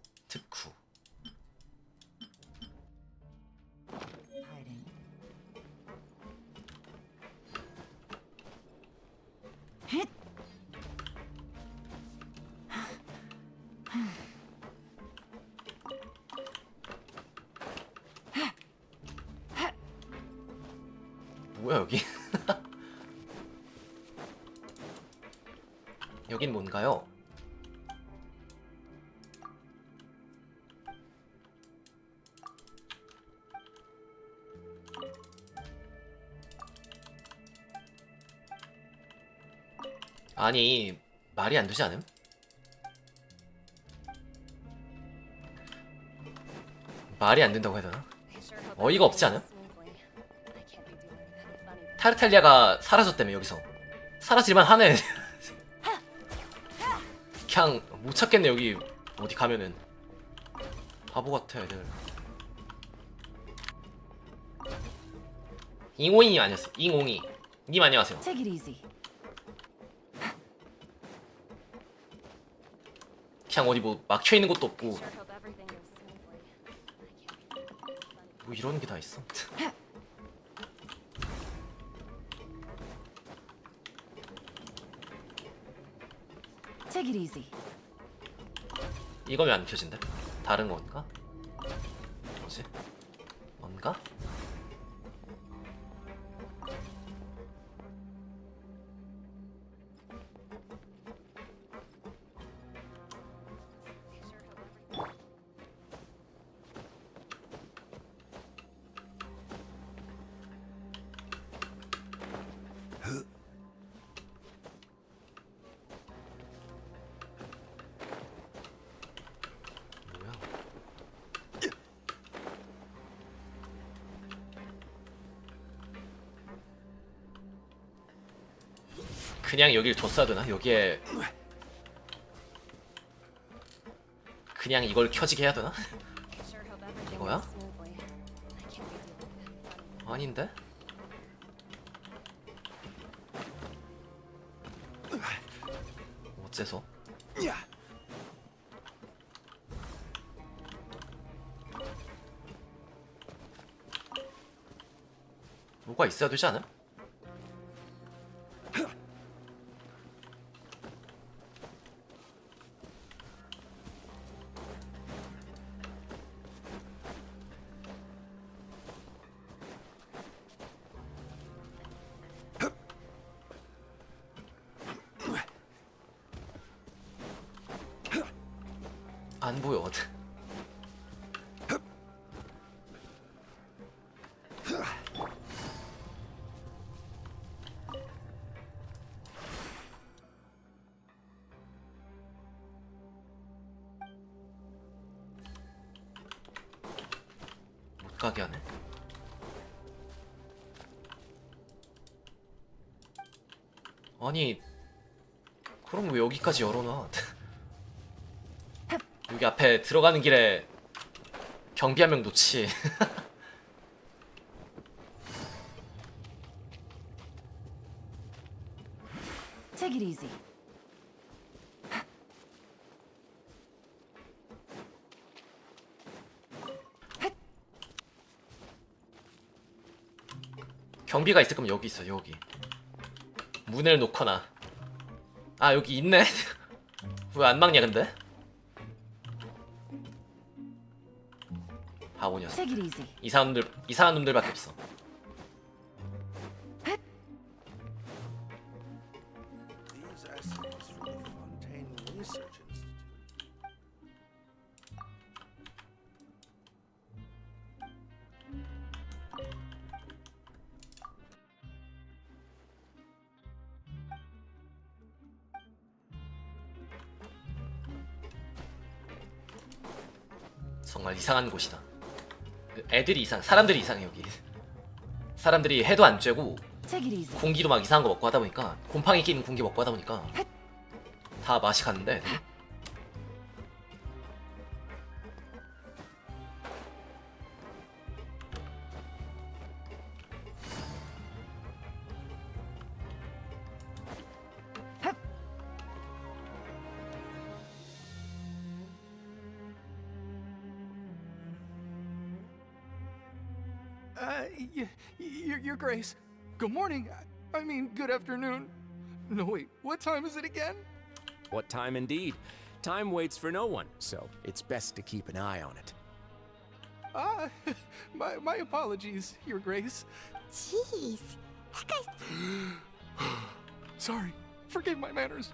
뭐야 여기? 여긴 뭔가요? 아니 말이 안 되지 않음? 말이 안 된다고 해야 되나? 어이가 없지 않음? 타르탈리아가 사라졌다며 여기서 사라질만 하네. 그냥 못 찾겠네 여기 어디 가면은. 바보 같아 애들. 잉오잉님 안녕하세요. 잉옹이 님 안녕하세요. Take it easy. 그냥 어디 뭐 막혀있는 것도 없고 뭐 이런 게 다 있어. Take it easy. 이건 왜 안 켜진대? 다른 건가? 뭐지? 뭔가? 그냥 여길 뒀어야 되나? 여기에 그냥 이걸 켜지게 해야 되나? 이거야? 아닌데? 어째서? 뭐가 있어야 되지 않음? 안 보여. 못 가게 하네. 아니 그럼 왜 여기까지 열어놔? 여기 앞에 들어가는 길에 경비 한 명 놓지. Take it easy. 경비가 있을 거면 여기 있어. 여기 문을 놓거나. 아 여기 있네. 왜 안 막냐 근데? 바보 녀석. Take it easy. 이상한 놈들밖에 없어. 정말 이상한 곳이다. 애들이 사람들이 이상해 여기. 사람들이 해도 안 쬐고 공기도 막 이상한 거 먹고 하다 보니까, 곰팡이 끼는 공기 먹고 하다 보니까 다 맛이 갔는데. Your Grace. Good morning. I mean, good afternoon. No, wait, what time is it again? What time indeed? Time waits for no one, so it's best to keep an eye on it. My apologies, Your Grace. Jeez. That guy's... Sorry, forgive my manners.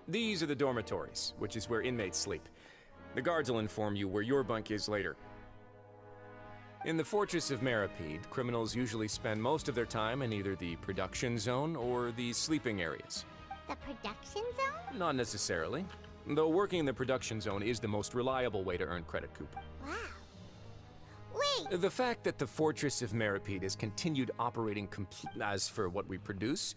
These are the dormitories, which is where inmates sleep. The guards will inform you where your bunk is later. In the Fortress of Meripede, criminals usually spend most of their time in either the production zone or the sleeping areas. The production zone? Not necessarily, though working in the production zone is the most reliable way to earn credit coup. Wow. Wait! The fact that the Fortress of Meripede has continued operating as for what we produce,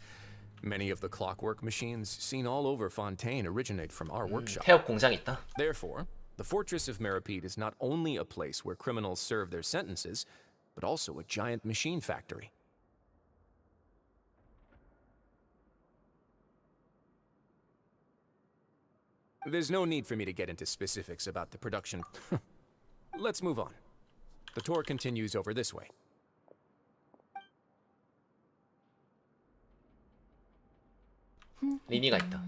many of the clockwork machines seen all over Fontaine originate from our workshop. 태엽 공장 있다. Therefore, the Fortress of Meripede is not only a place where criminals serve their sentences, but also a giant machine factory. There's no need for me to get into specifics about the production. Let's move on. The tour continues over this way. 리니가 있다.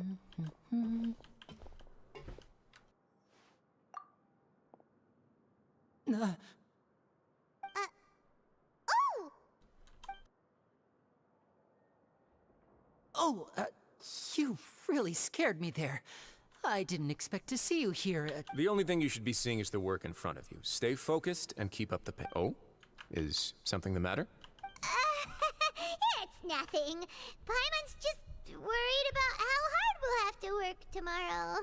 You really scared me there. I didn't expect to see you here. The only thing you should be seeing is the work in front of you. Stay focused and keep up the pace. Oh? Is something the matter? It's nothing. Paimon's just worried about how hard we'll have to work tomorrow.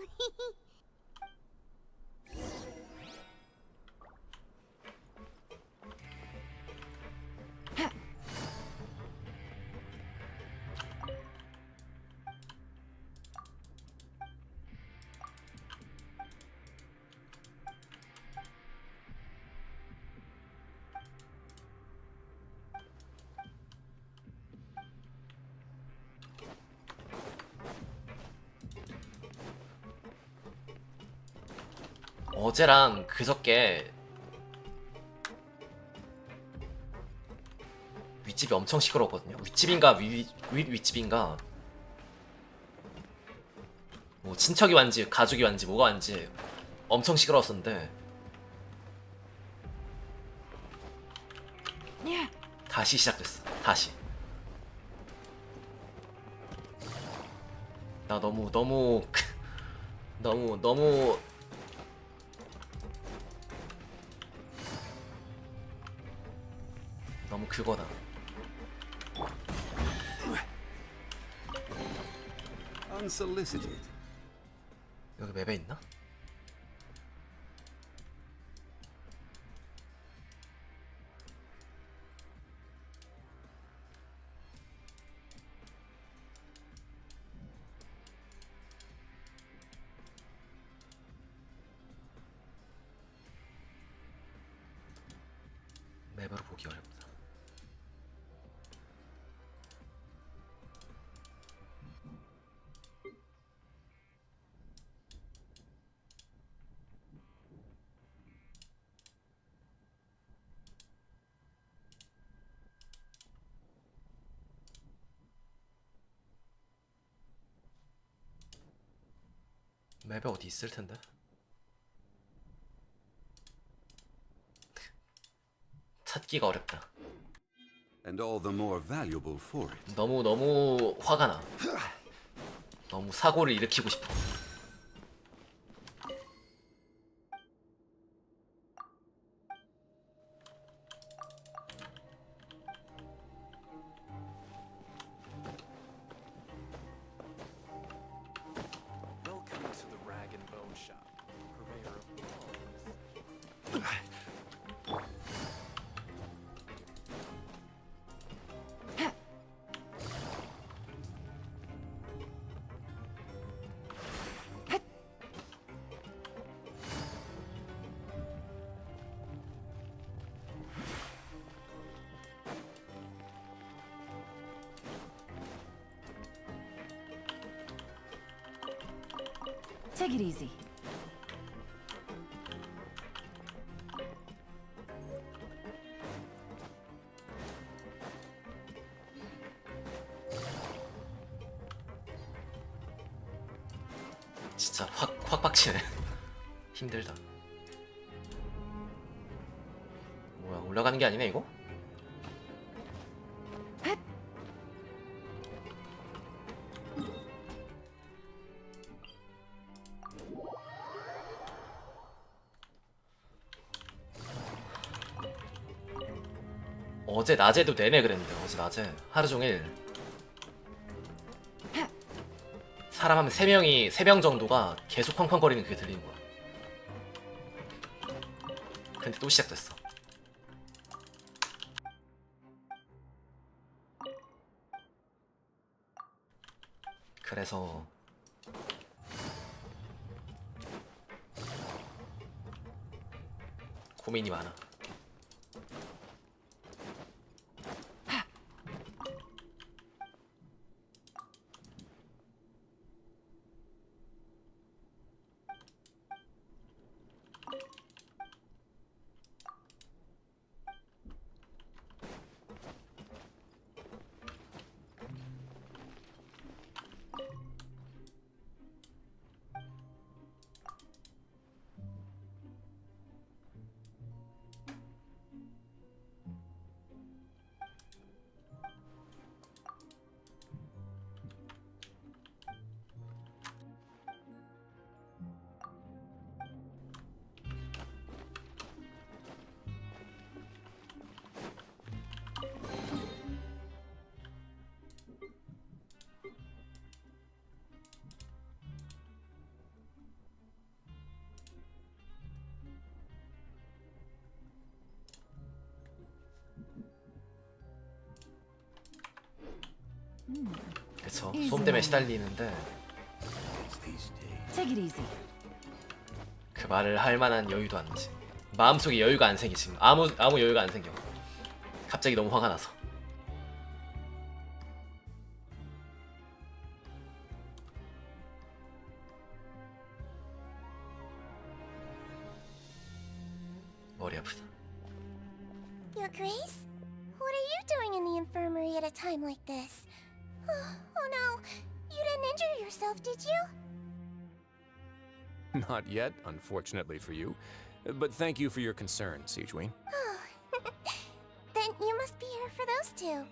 어제랑 그저께 윗집이 엄청 시끄러웠거든요. 윗집인가 윗집인가 뭐 친척이 왔는지 가족이 왔는지 뭐가 왔는지 엄청 시끄러웠었는데 다시 시작됐어. 다시. 나 너무 그거다. Unsolicited. 여기 맵에 있나? 맵으로 보기 어렵다. 맵에 어디 있을 텐데. 찾기가 어렵다. And all the more valuable for it. 너무 화가 나. 너무 사고를 일으키고 싶어. Take it easy. 진짜 확 빡치네. 힘들다. 뭐야, 올라가는 게 아니네 이거? 어제 낮에도 내내 그랬는데, 어제 낮에 하루 종일 사람 한 3명 정도가 계속 쾅쾅거리는 그게 들리는 거야. 근데 또 시작됐어. 그래서 고민이 많아. 그쵸, 소음 때문에 시달리는데 그 말을 할 만한 여유도 안 나지. 마음속에 여유가 안 생기지. 아무 여유가 안 생겨. 갑자기 너무 화가 나서. 머리 아프다. Your Grace? What are you doing in the infirmary at a time like this? Oh no, you didn't injure yourself, did you? Not yet, unfortunately for you. But thank you for your concern, Sijwin. Oh, then you must be here for those two.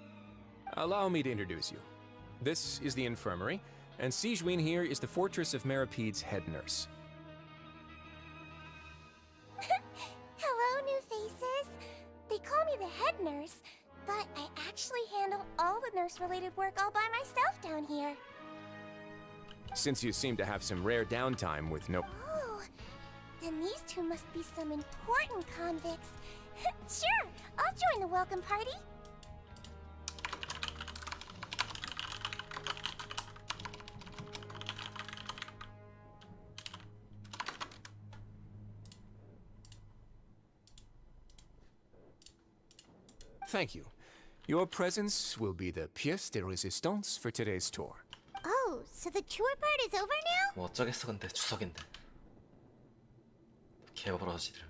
Allow me to introduce you. This is the infirmary, and Sijwin here is the Fortress of Maripede's head nurse. Hello, new faces. They call me the head nurse, but I actually handle all the nurse-related work all by myself down here. Since you seem to have some rare downtime with no... Oh, then these two must be some important convicts. Sure, I'll join the welcome party. Thank you. Your presence will be the pièce de résistance for today's tour. Oh, so the tour part is over now? 뭐 어쩌겠어, 근데 추석인데. 개버러지들.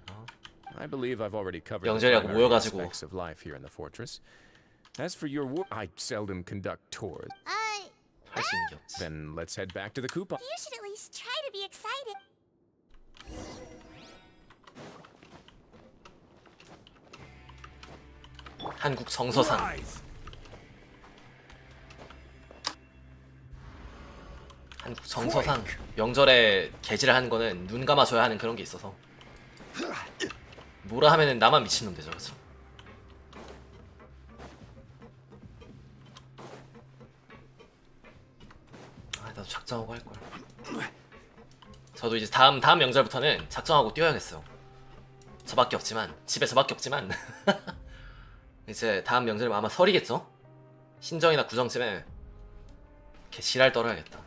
I believe I've already covered the 명절이라고 primary 모여가지고. aspects of life here in the fortress. As for your work, I seldom conduct tours. 할 수 있는 게 없지. Then let's head back to the coupon. You should at least try to be excited. 한국 정서상. 한국 정서상 명절에 개지를 하는 거는 눈 감아줘야 하는 그런 게 있어서. 뭐라 하면은 나만 미친놈 되죠, 그쵸? 아, 나도 작정하고 할걸. 저도 이제 다음 명절부터는 작정하고 뛰어야겠어요. 저밖에 없지만, 집에 저밖에 없지만 이제 다음 명절이면 아마 설이겠죠? 신정이나 구정쯤에 이렇게 지랄 떨어야겠다.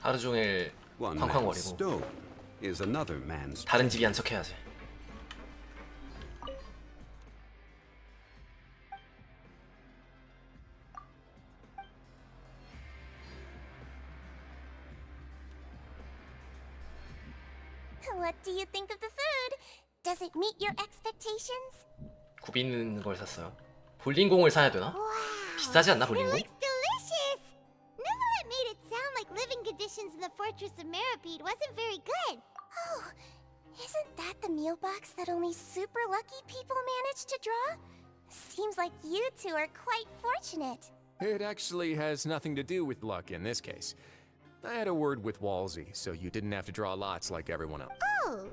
하루 종일 One 쾅쾅거리고 man's stone is another man's 다른 집이 한 척 해야지. What do you think of the food? Does it meet your expectations? 굽 있는 걸 샀어요. 볼링공을 사야 되나? 비싸지 않나 It 볼링공? looks delicious! Neverlet made it sound like living conditions in the Fortress of Meripede wasn't very good. Oh, isn't that the meal box that only super lucky people manage to draw? Seems like you two are quite fortunate. It actually has nothing to do with luck in this case. I had a word with Walsey, so you didn't have to draw lots like everyone else. Oh,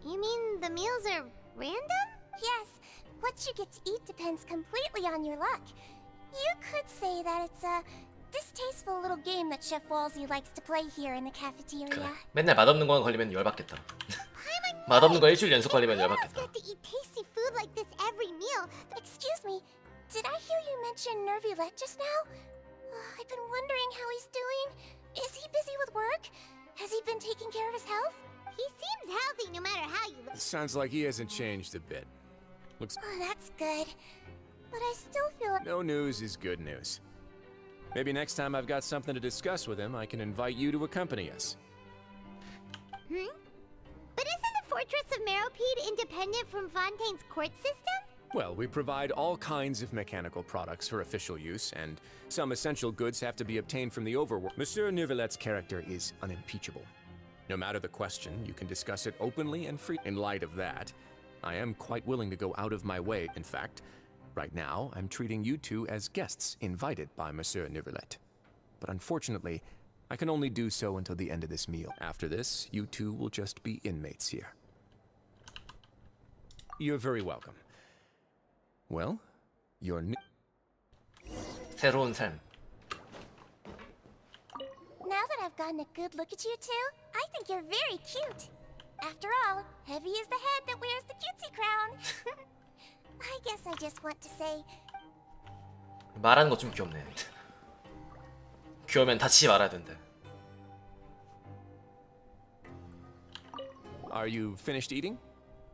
you mean the meals are random? Yes, what you get to eat depends completely on your luck. You could say that it's a distasteful little game that Chef Walsey likes to play here in the cafeteria. 그래. 맨날 맛없는 거만 걸리면 열받겠다. 맛없는 거 일주일 연속 걸리면 열받겠다. Got to eat tasty food like this every meal. Excuse me, did I hear you mention Nervulette just now? I've been wondering how he's doing. Is he busy with work? Has he been taking care of his health? He seems healthy no matter how you look. Sounds like he hasn't changed a bit. Looks. Oh, that's good. But I still feel like... No news is good news. Maybe next time I've got something to discuss with him, I can invite you to accompany us. But isn't the Fortress of Meripede independent from Fontaine's court system? Well, we provide all kinds of mechanical products for official use, and some essential goods have to be obtained from the overworld. Monsieur Nervulette's character is unimpeachable. No matter the question, you can discuss it openly and free. In light of that, I am quite willing to go out of my way. In fact, right now, I'm treating you two as guests invited by Monsieur Nervulette. But unfortunately, I can only do so until the end of this meal. After this, you two will just be inmates here. You're very welcome. Well, your new... 새로운 삶. Now that I've gotten a good look at you two, I think you're very cute. After all, heavy is the head that wears the cutesy crown. I guess I just want to say... 말하는 거 좀 귀엽네. 귀여우면 다시 말해야 된대. Are you finished eating?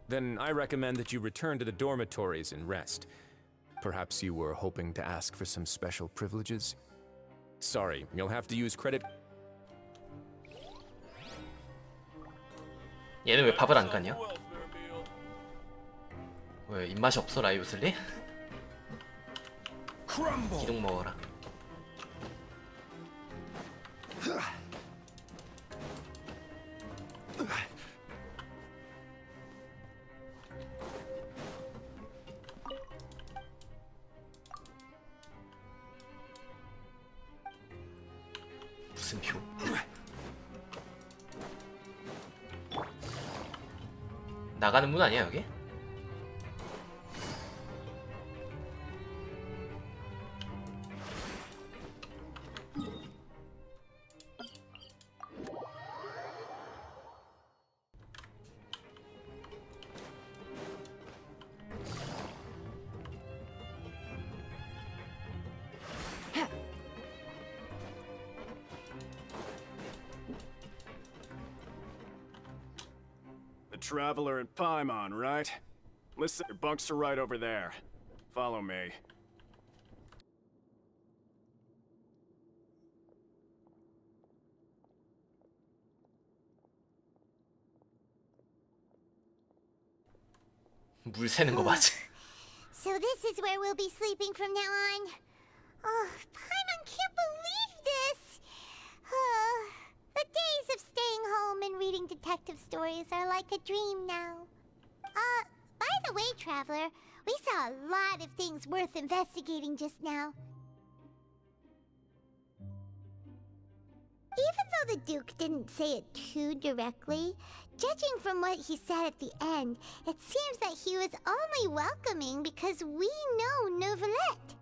Then I recommend that you return to the dormitories and rest. Perhaps you were hoping to ask for some special privileges? Sorry, you'll have to use credit. 얘는 왜 밥을 안 깠냐? 왜 입맛이 없어 라이브슬리? 기둥 먹어라. 무슨 표? 나가는 문 아니야 여기? The Traveler and Paimon, right? Listen, your bunks are right over there. Follow me. 물 새는 거 맞지? So this is where we'll be sleeping from now on. Oh, Paimon can't believe this! The days of staying home and reading detective stories are like a dream now. By the way, Traveler, we saw a lot of things worth investigating just now. Even though the Duke didn't say it too directly, judging from what he said at the end, it seems that he was only welcoming because we know Nervulette.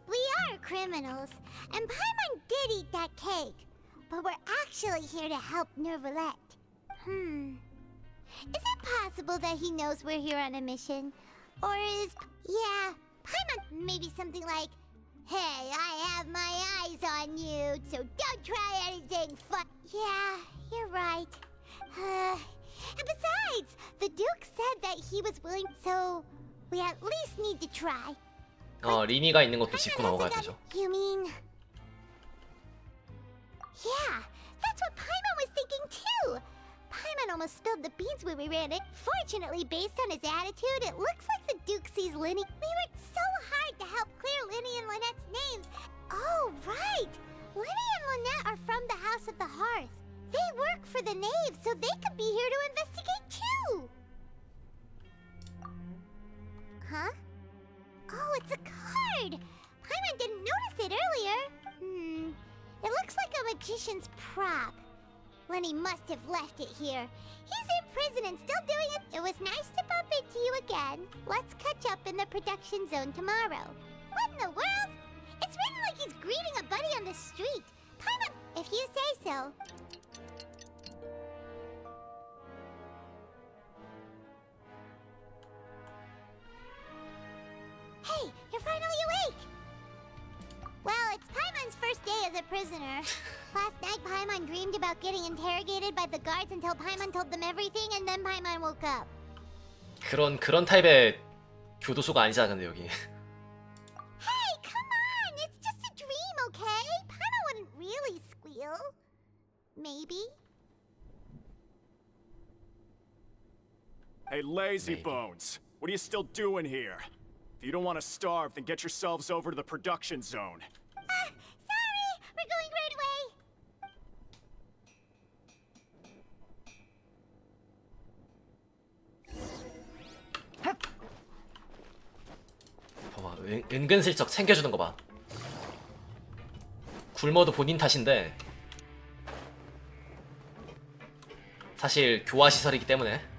We are criminals, and Paimon did eat that cake, but we're actually here to help Nervulette. Is it possible that he knows we're here on a mission? Or is... yeah, Paimon maybe something like, "Hey, I have my eyes on you, so don't try anything fun." Yeah, you're right. And besides, the Duke said that he was willing, so we at least need to try. 리니가 있는 것도 짚고 넘어가야 되죠. You mean... yeah, that's what Paimon was thinking too. Paimon almost spilled the beans when we ran it. Fortunately, based on his attitude, it looks like the Duke sees Linny. We worked so hard to help clear Linny and Lynette's names. Oh, right! Linny and Lynette are from the House of the Hearth. They work for the Knave, so they could be here to investigate too! Huh? Oh, it's a card! Paimon didn't notice it earlier. It looks like a magician's prop. Lenny must have left it here. He's in prison and still doing it. It was nice to bump into you again. Let's catch up in the production zone tomorrow. What in the world? It's written like he's greeting a buddy on the street. Paimon, if you say so. Hey, you're finally awake! Well, it's Paimon's first day as a prisoner. Last night, Paimon dreamed about getting interrogated by the guards until Paimon told them everything, and then Paimon woke up. 그런 타입의 교도소가 아니잖아, 근데 여기. Hey, come on! It's just a dream, okay? Paimon wouldn't really squeal. Maybe? Hey, lazy bones. What are you still doing here? If you don't want to starve, then get yourselves over to the production zone. Sorry! We're going right away! 봐봐, 은근슬쩍 챙겨주는 거 봐. 굶어도 본인 탓인데 사실 교화시설이기 때문에.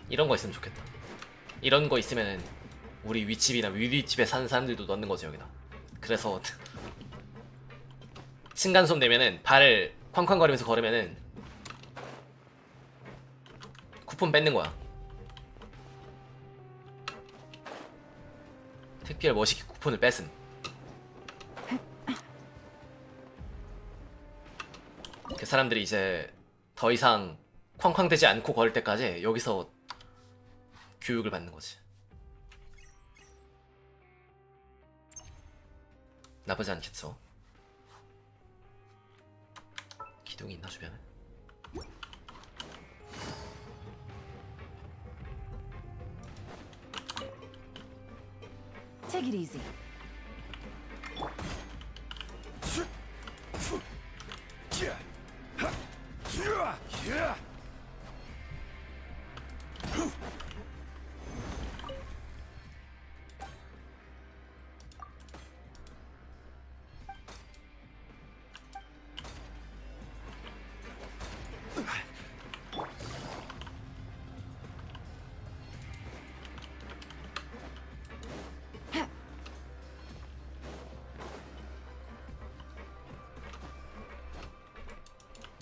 이런 거 있으면 좋겠다. 이런 거 있으면은 우리 윗집이나 위윗집에 사는 사람들도 넣는 거지 여기다. 그래서 층간소음 되면은 발을 쾅쾅거리면서 걸으면은 쿠폰 뺏는 거야. 특별 머시기 쿠폰을 뺏음. 그 사람들이 이제 더 이상 쾅쾅대지 않고 걸을 때까지 여기서 교육을 받는 거지. 나쁘지 않겠죠? 기둥이 있나 주변에? Take it easy.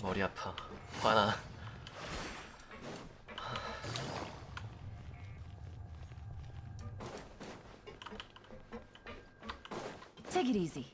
머리 아파. 화나. Take it easy.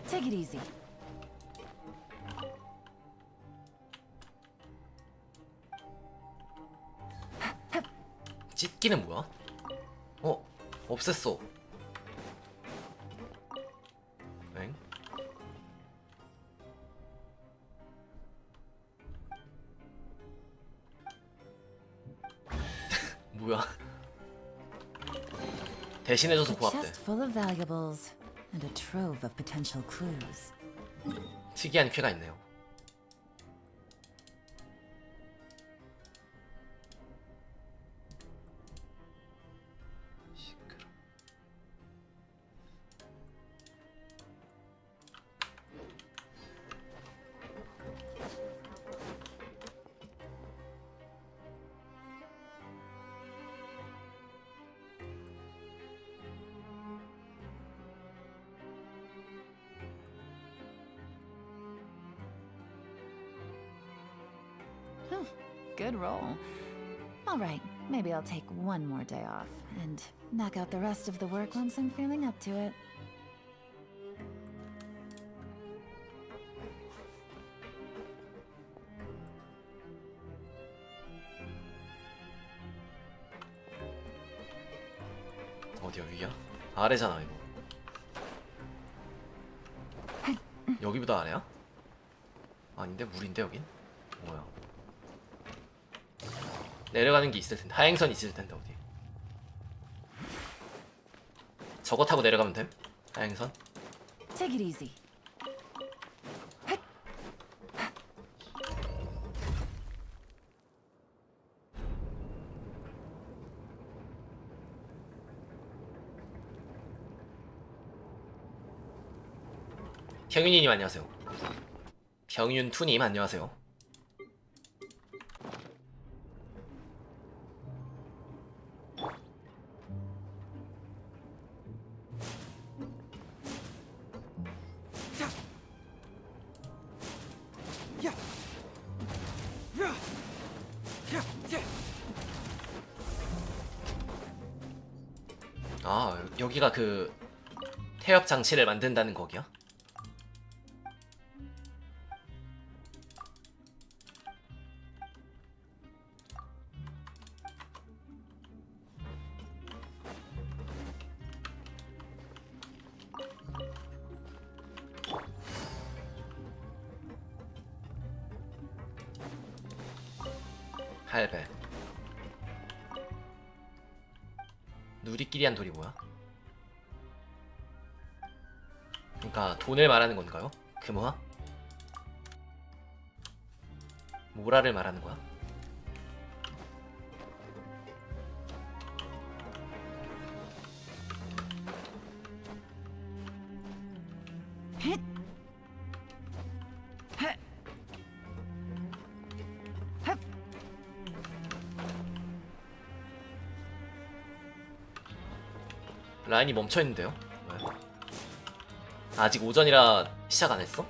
Take it easy. 찢기는 뭐야? 없앴어. 엥? 뭐야? 대신해줘서 고맙대. Chest full of valuables and a trove of potential clues. 특이한 쾌가 있네요. Good roll. All right, maybe I'll take one more day off and knock out the rest of the work once I'm feeling up to it. 어디야, 위야? 아래잖아 이거. 여기보다 아래야? 아닌데, 물인데 여긴? 뭐야? 내려가는 게 있을 텐데, 하행선 있을 텐데. 어디? 저거 타고 내려가면 됨? 하행선? Take it easy. 평윤이님 안녕하세요. 병윤투님 안녕하세요. 아, 여기가 그 태엽 장치를 만든다는 거기야? 할배. 누리끼리 한 돌이 뭐야? 그러니까 돈을 말하는 건가요? 금화? 모라를 말하는 거야? 라인이 멈춰있는데요? 왜? 아직 오전이라 시작 안했어?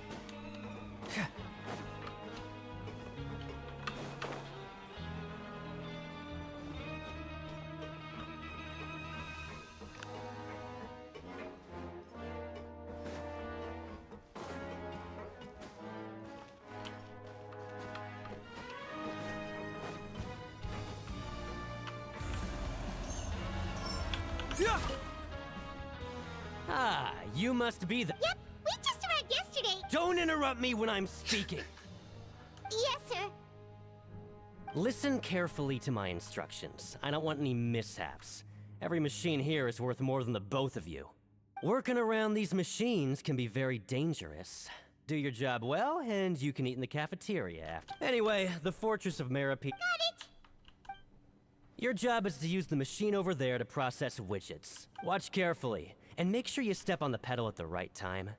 Ah, you must be the— Yep, we just arrived yesterday. Don't interrupt me when I'm speaking! Yes, sir. Listen carefully to my instructions. I don't want any mishaps. Every machine here is worth more than the both of you. Working around these machines can be very dangerous. Do your job well, and you can eat in the cafeteria after. Anyway, the Fortress of Merapi— Got it. Your job is to use the machine over there to process widgets. Watch carefully, and make sure you step on the pedal at the right time.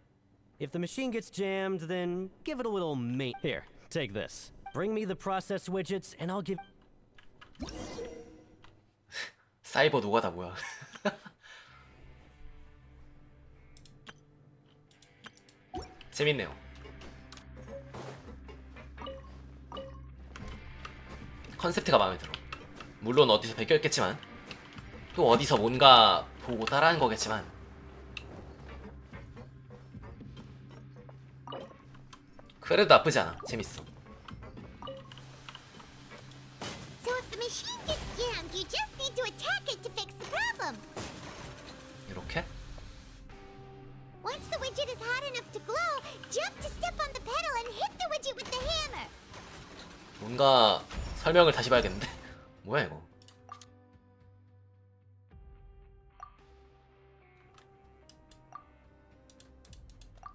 If the machine gets jammed, then give it a little mate. Here, take this. Bring me the process widgets, and I'll give— 사이버 노가다 뭐야? 재밌네요. 컨셉트가 마음에 들어. 물론 어디서 베껴있겠지만, 또 어디서 뭔가 보고 따라한 거겠지만, 그래도 나쁘지 않아. 재밌어. So if the machine gets jammed, you just need to attack it to fix the problem. 이렇게? Once the widget is hot enough to glow, jump to step on the pedal and hit the widget with the hammer. 뭔가 설명을 다시 봐야겠는데? 뭐야 이거?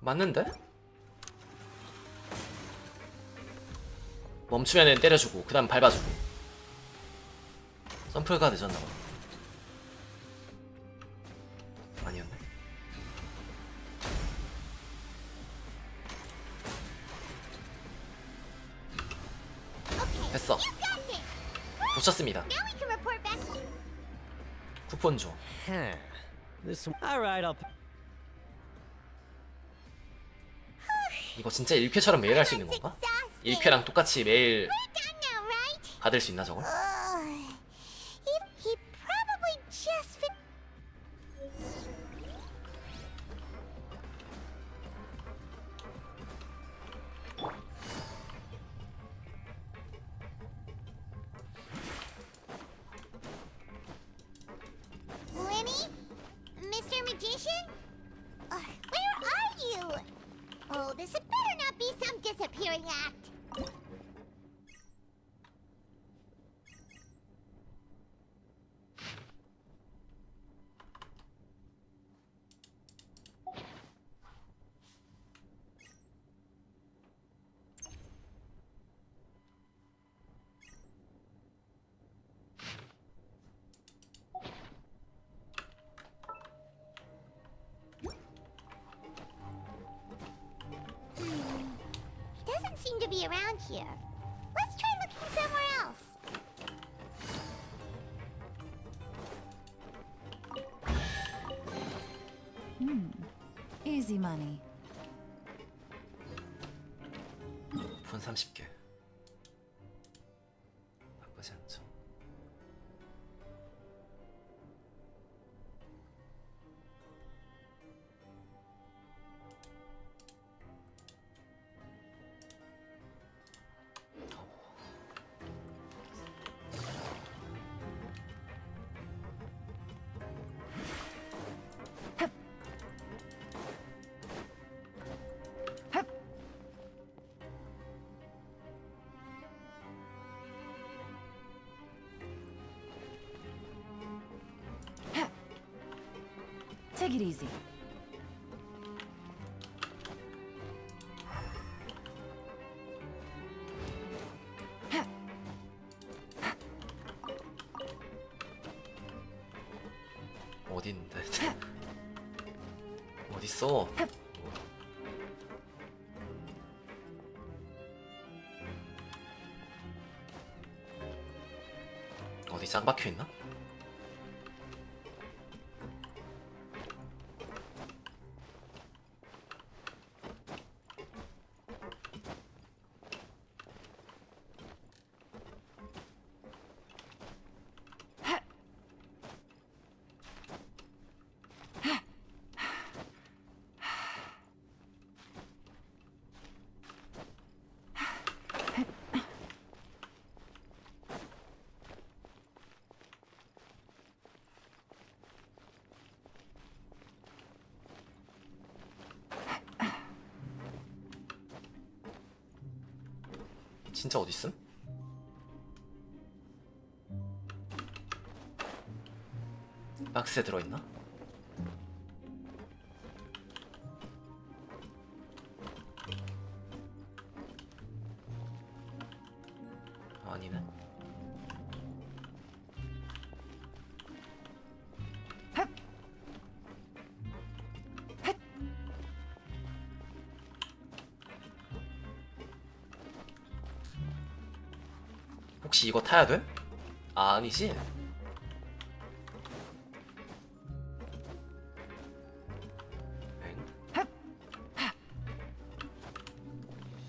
맞는데? 멈추면은 때려주고 그 다음 밟아주고. 점프가 늦었나봐. 아니었네. 됐어. 놓쳤습니다. Now we can report back. 쿠폰 줘. This— Alright, I'll— 이거 진짜 1쾌처럼 매일 할 수 있는 건가? 1쾌랑 똑같이 매일 받을 수 있나 저걸? He probably just fin. Lenny? Mr. Magician? Where are you? Oh, this had better not be some disappearing act. He doesn't seem to be around here. Let's try looking somewhere else. Easy money. 폰 30개. 나쁘지 않죠. Take it easy. 어디 있는데? 어디 있어? 어디 짱 박혀 있나? 진짜 어디 있음? 박스에 들어있나? 아니네. 혹시 이거 타야 돼? 아, 아니지?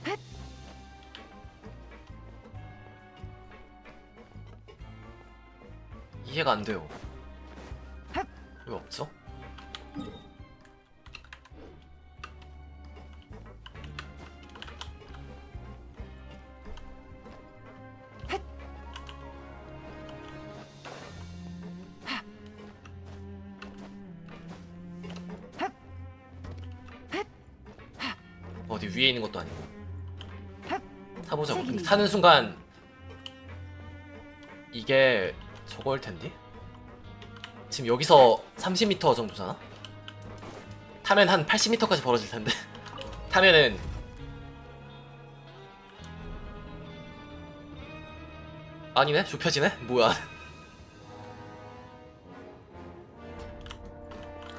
엥? 이해가 안 돼요. 왜 없죠? 어디 위에 있는 것도 아니고. 타보자고. 근데 타는 순간 이게 저거일 텐데? 지금 여기서 30m 정도잖아? 타면 한 80m까지 벌어질 텐데. 타면은 아니네? 좁혀지네? 뭐야?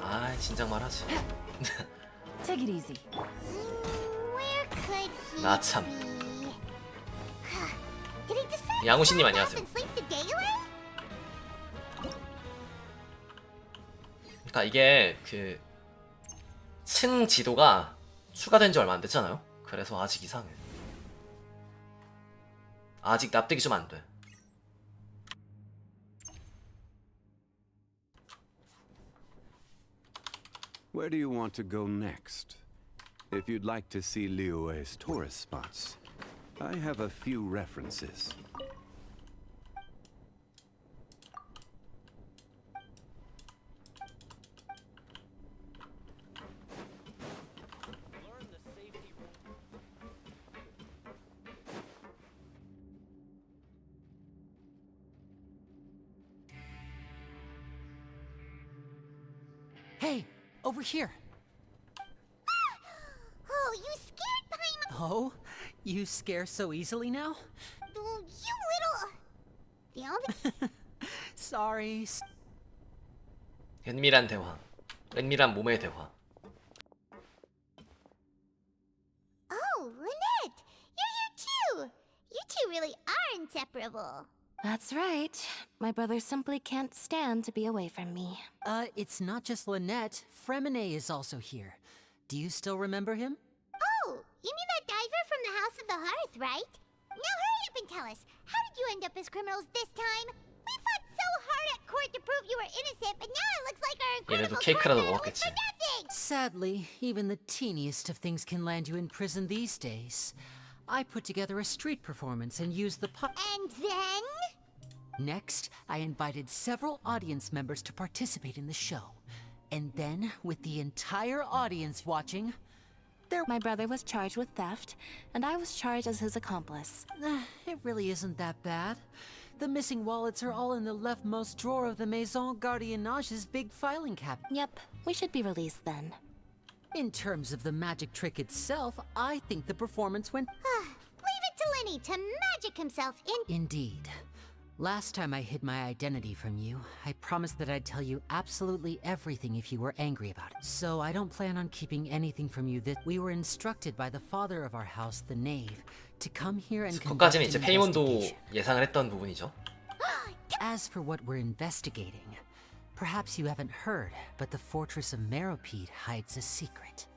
아, 진작 말하지. Take it easy. Where could he 나 참. be? Did he decide 양우씨님 to 안녕하세요. and sleep the day away? 그러니까 이게 그 층 지도가 추가된 지 얼마 안 됐잖아요. 그래서 아직 이상해. 아직 납득이 좀 안 돼. Where do you want to go next? If you'd like to see Liyue's tourist spots, I have a few references. Hey, over here. Oh, you scared Paimon? Oh, you scare so easily now? Oh, you little... The only... Sorry. 은밀한 대화. 은밀한 몸의 대화. Oh, Lynette! You're here too! You two really are inseparable. That's right. My brother simply can't stand to be away from me. It's not just Lynette. Fremine is also here. Do you still remember him? Oh, you mean that diver from the House of the Hearth, right? Now hurry up and tell us, how did you end up as criminals this time? We fought so hard at court to prove you were innocent, but now it looks like our 얘네도 incredible 케이크라도 court battle was 먹었겠지. for nothing! Sadly, even the teeniest of things can land you in prison these days. I put together a street performance and used the And then? Next, I invited several audience members to participate in the show. And then, with the entire audience watching, My brother was charged with theft, and I was charged as his accomplice. It really isn't that bad. The missing wallets are all in the leftmost drawer of the Maison Gardiennage's big filing cabinet. Yep, we should be released then. In terms of the magic trick itself, I think the performance went... Leave it to Lenny to magic himself in... Indeed. Last time I hid my identity from you, I promised that I'd tell you absolutely everything if you were angry about it. So I don't plan on keeping anything from you. That we were instructed by the father of our house, the knave, to come here and conduct 그것까지는 an 이제 페이몬도 investigation. 예상을 했던 부분이죠. As for what we're investigating, perhaps you haven't heard, but the fortress of Meropide hides a secret.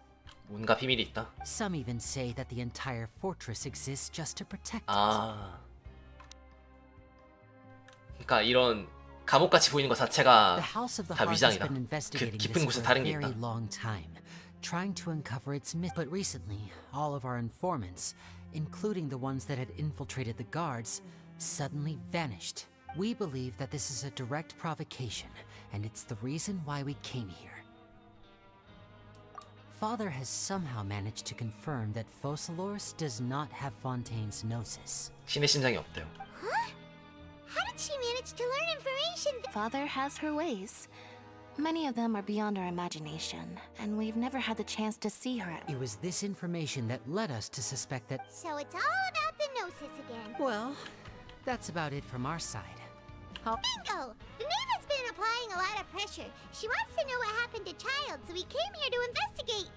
뭔가 비밀이 있다. Some even say that the entire fortress exists just to protect us. 아. 그러니까 이런 감옥같이 보이는 것 자체가 The House of the 다 Hearth has 위장이다. been 그 investigating 깊은 this 곳에 for a 다른 게 very 있다. long time, trying to uncover its myth. But recently, all of our informants, including the ones that had infiltrated the guards, suddenly vanished. We believe that this is a direct provocation, and it's the reason why we came here. Father has somehow managed to confirm that Focalors does not have Fontaine's gnosis. 신의 심장이 없대요. How did she manage to learn information? Father has her ways. Many of them are beyond our imagination, and we've never had the chance to see her. It was this information that led us to suspect that... So it's all about the gnosis again. Well, that's about it from our side. Bingo! The knave has been applying a lot of pressure. She wants to know what happened to Child, so we came here to investigate.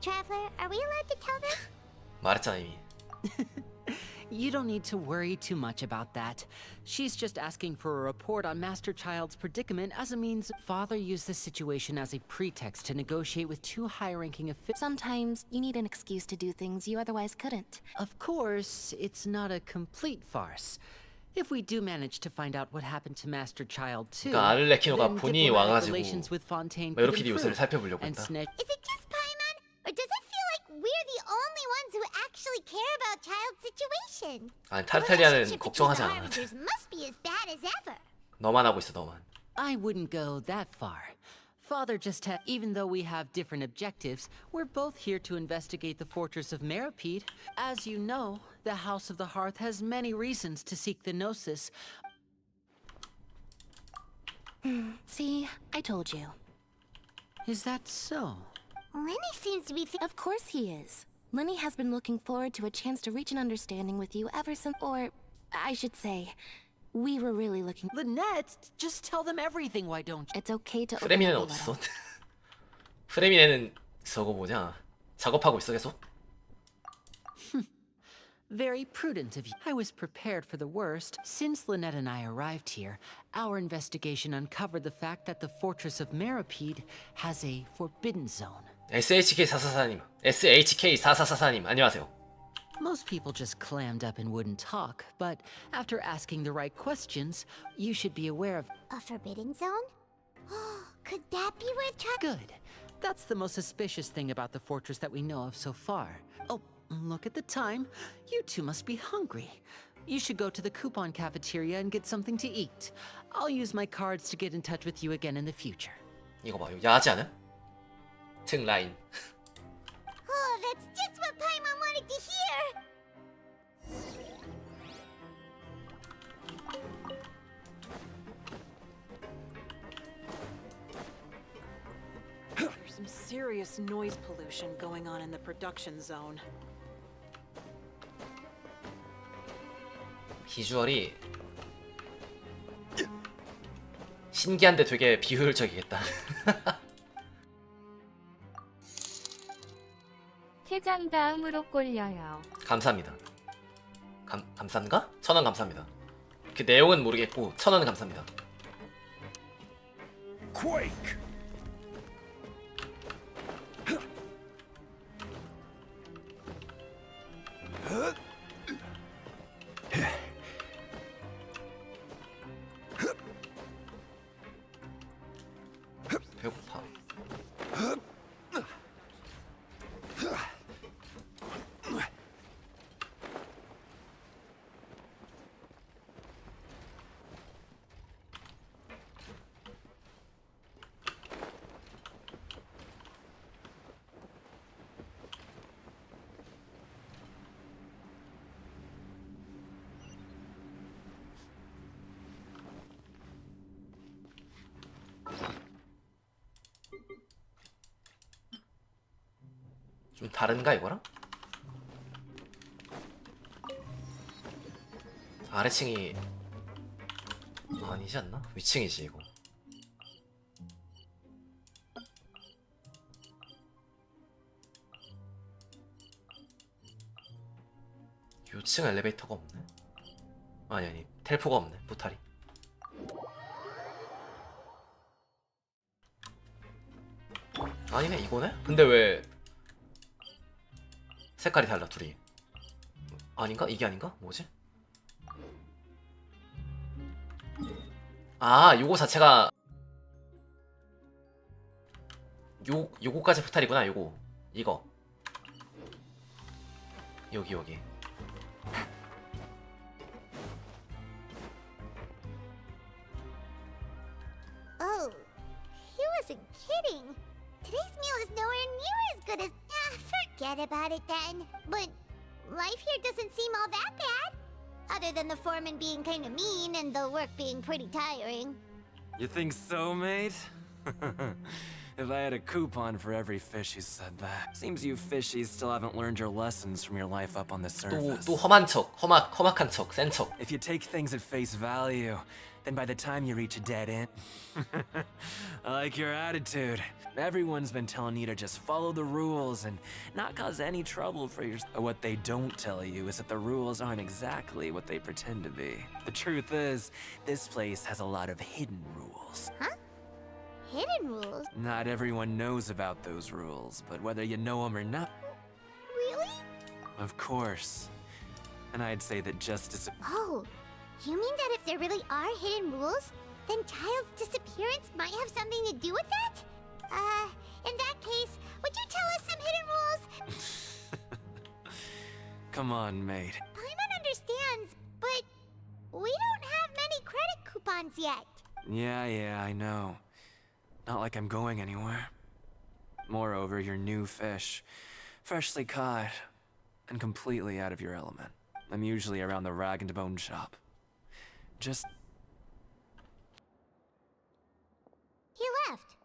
Traveler, are we allowed to tell them? 말했잖아 이미. You don't need to worry too much about that. She's just asking for a report on Master Child's predicament as a means. Father used this situation as a pretext to negotiate with two high-ranking officials. Sometimes you need an excuse to do things you otherwise couldn't. Of course, it's not a complete farce. If we do manage to find out what happened to Master Child too, 그러니까 아를레키노가 then 본인이 diplomatic 와가지고 relations with Fontaine 메로피디 could 요새를 improve, 살펴보려고 and 했다. Is it just Paimon? Or does it feel like we're the only ones who actually care about Child's situation? 아니 타르탈리아는 The relationship 걱정하지 between the 않아. Harbingers must be as bad as ever. 너만 하고 있어 너만. I wouldn't go that far. Father just had, even though we have different objectives, we're both here to investigate the fortress of Meropide. As you know, the House of the Hearth has many reasons to seek the Gnosis. See, I told you. Is that so? Lenny seems to be... Of course he is. Lenny has been looking forward to a chance to reach an understanding with you ever since, or I should say, we were really looking... Lynette, just tell them everything, why don't you? It's okay to... 프레미네는 어딨어? 프레미네는 저거 뭐냐? 작업하고 있어 계속? Very prudent of you. I was prepared for the worst. Since Lynette and I arrived here, our investigation uncovered the fact that the fortress of Meropide has a forbidden zone. SHK444님, SHK4444님, 안녕하세요. Most people just clammed up and wouldn't talk, but after asking the right questions, you should be aware of... A forbidden zone? Could that be worth trying? Good. That's the most suspicious thing about the fortress that we know of so far. Oh, look at the time. You two must be hungry. You should go to the coupon cafeteria and get something to eat. I'll use my cards to get in touch with you again in the future. 이거 봐, 이거 야하지 않아? 등 라인. Oh, that's just what Paimon wanted to hear. There's some serious noise pollution going on in the production zone. 비주얼이 신기한데 되게 비효율적이겠다. 퇴장 다음으로 꼴려요. 감사합니다. 감사인가? 1000원 감사합니다. 그 내용은 모르겠고 1000원 감사합니다. Quake! 배고파. 좀 다른가 이거랑? 아래층이 아니지 않나? 위층이지 이거. 요층 엘리베이터가 없네. 아니 텔포가 없네. 포탈이. 아니네 이거네? 근데 왜 색깔이 달라 둘이. 아닌가? 이게 아닌가? 뭐지? 아 요거 자체가 요거까지 포탈이구나. 요거 이거 여기 Oh, he wasn't kidding. Today's meal is nowhere near as good as... forget about it then. But life here doesn't seem all that bad. Other than the foreman being kinda mean and the work being pretty tiring. You think so, mate? If I had a coupon for every fish who said that. Seems you fishies still haven't learned your lessons from your life up on the surface. 또 험한 척, 험악한 척, 센 척. If you take things at face value, then by the time you reach a dead end... I like your attitude. Everyone's been telling you to just follow the rules and not cause any trouble for yourself. What they don't tell you is that the rules aren't exactly what they pretend to be. The truth is, this place has a lot of hidden rules. Huh? Hidden rules? Not everyone knows about those rules, but whether you know them or not... Really? Of course. And I'd say that justice... Oh, you mean that if there really are hidden rules, then Child's disappearance might have something to do with that? In that case, would you tell us some hidden rules? Come on, mate. Paimon understands, but we don't have many credit coupons yet. Yeah, I know. Not like I'm going anywhere. Moreover, you're new fish. Freshly caught. And completely out of your element. I'm usually around the rag and bone shop. Just... He left.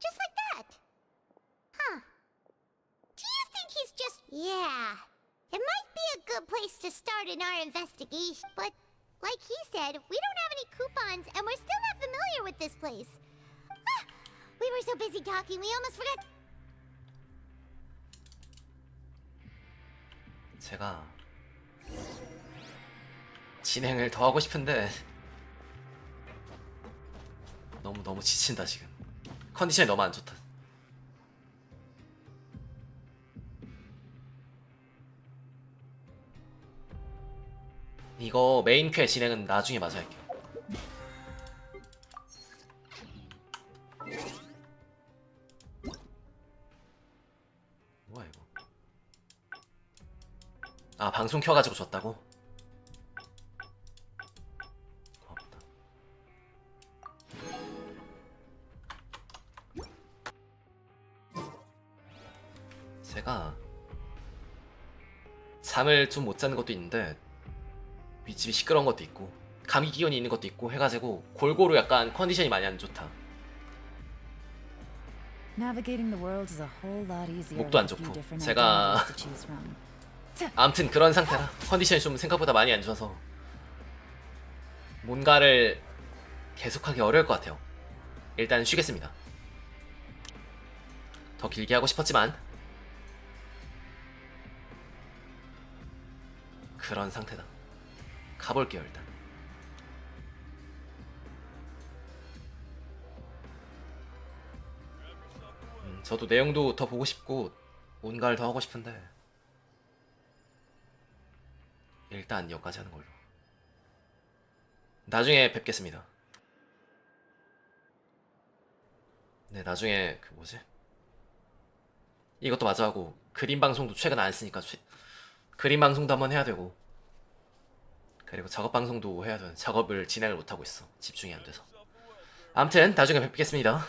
Just like that. Huh. Do you think he's just... Yeah. It might be a good place to start in our investigation, but like he said, we don't have any coupons and we're still not familiar with this place. Ah, we were so busy talking, we almost forgot... 제가 진행을 더 하고 싶은데 너무 지친다 지금. 컨디션이 너무 안 좋다. 이거 메인 퀘 진행은 나중에 마저 할게요. 아 방송 켜가지고 줬다고? 고맙다. 제가 잠을 좀 못 자는 것도 있는데 윗집이 시끄러운 것도 있고 감기 기운이 있는 것도 있고 해가지고 골고루 약간 컨디션이 많이 안 좋다. Navigating the world is a whole lot easier 목도 안 with a few 좋고 different 제가 identities to choose from. 아무튼 그런 상태라 컨디션이 좀 생각보다 많이 안 좋아서 뭔가를 계속하기 어려울 것 같아요. 일단 쉬겠습니다. 더 길게 하고 싶었지만 그런 상태다. 가볼게요 일단. 저도 내용도 더 보고 싶고 뭔가를 더 하고 싶은데 일단 여기까지 하는 걸로. 나중에 뵙겠습니다. 네, 나중에 그 뭐지? 이것도 마저 하고 그림 방송도 최근 안 했으니까 그림 방송도 한번 해야 되고 그리고 작업 방송도 해야 되는 작업을 진행을 못 하고 있어. 집중이 안 돼서. 아무튼 나중에 뵙겠습니다.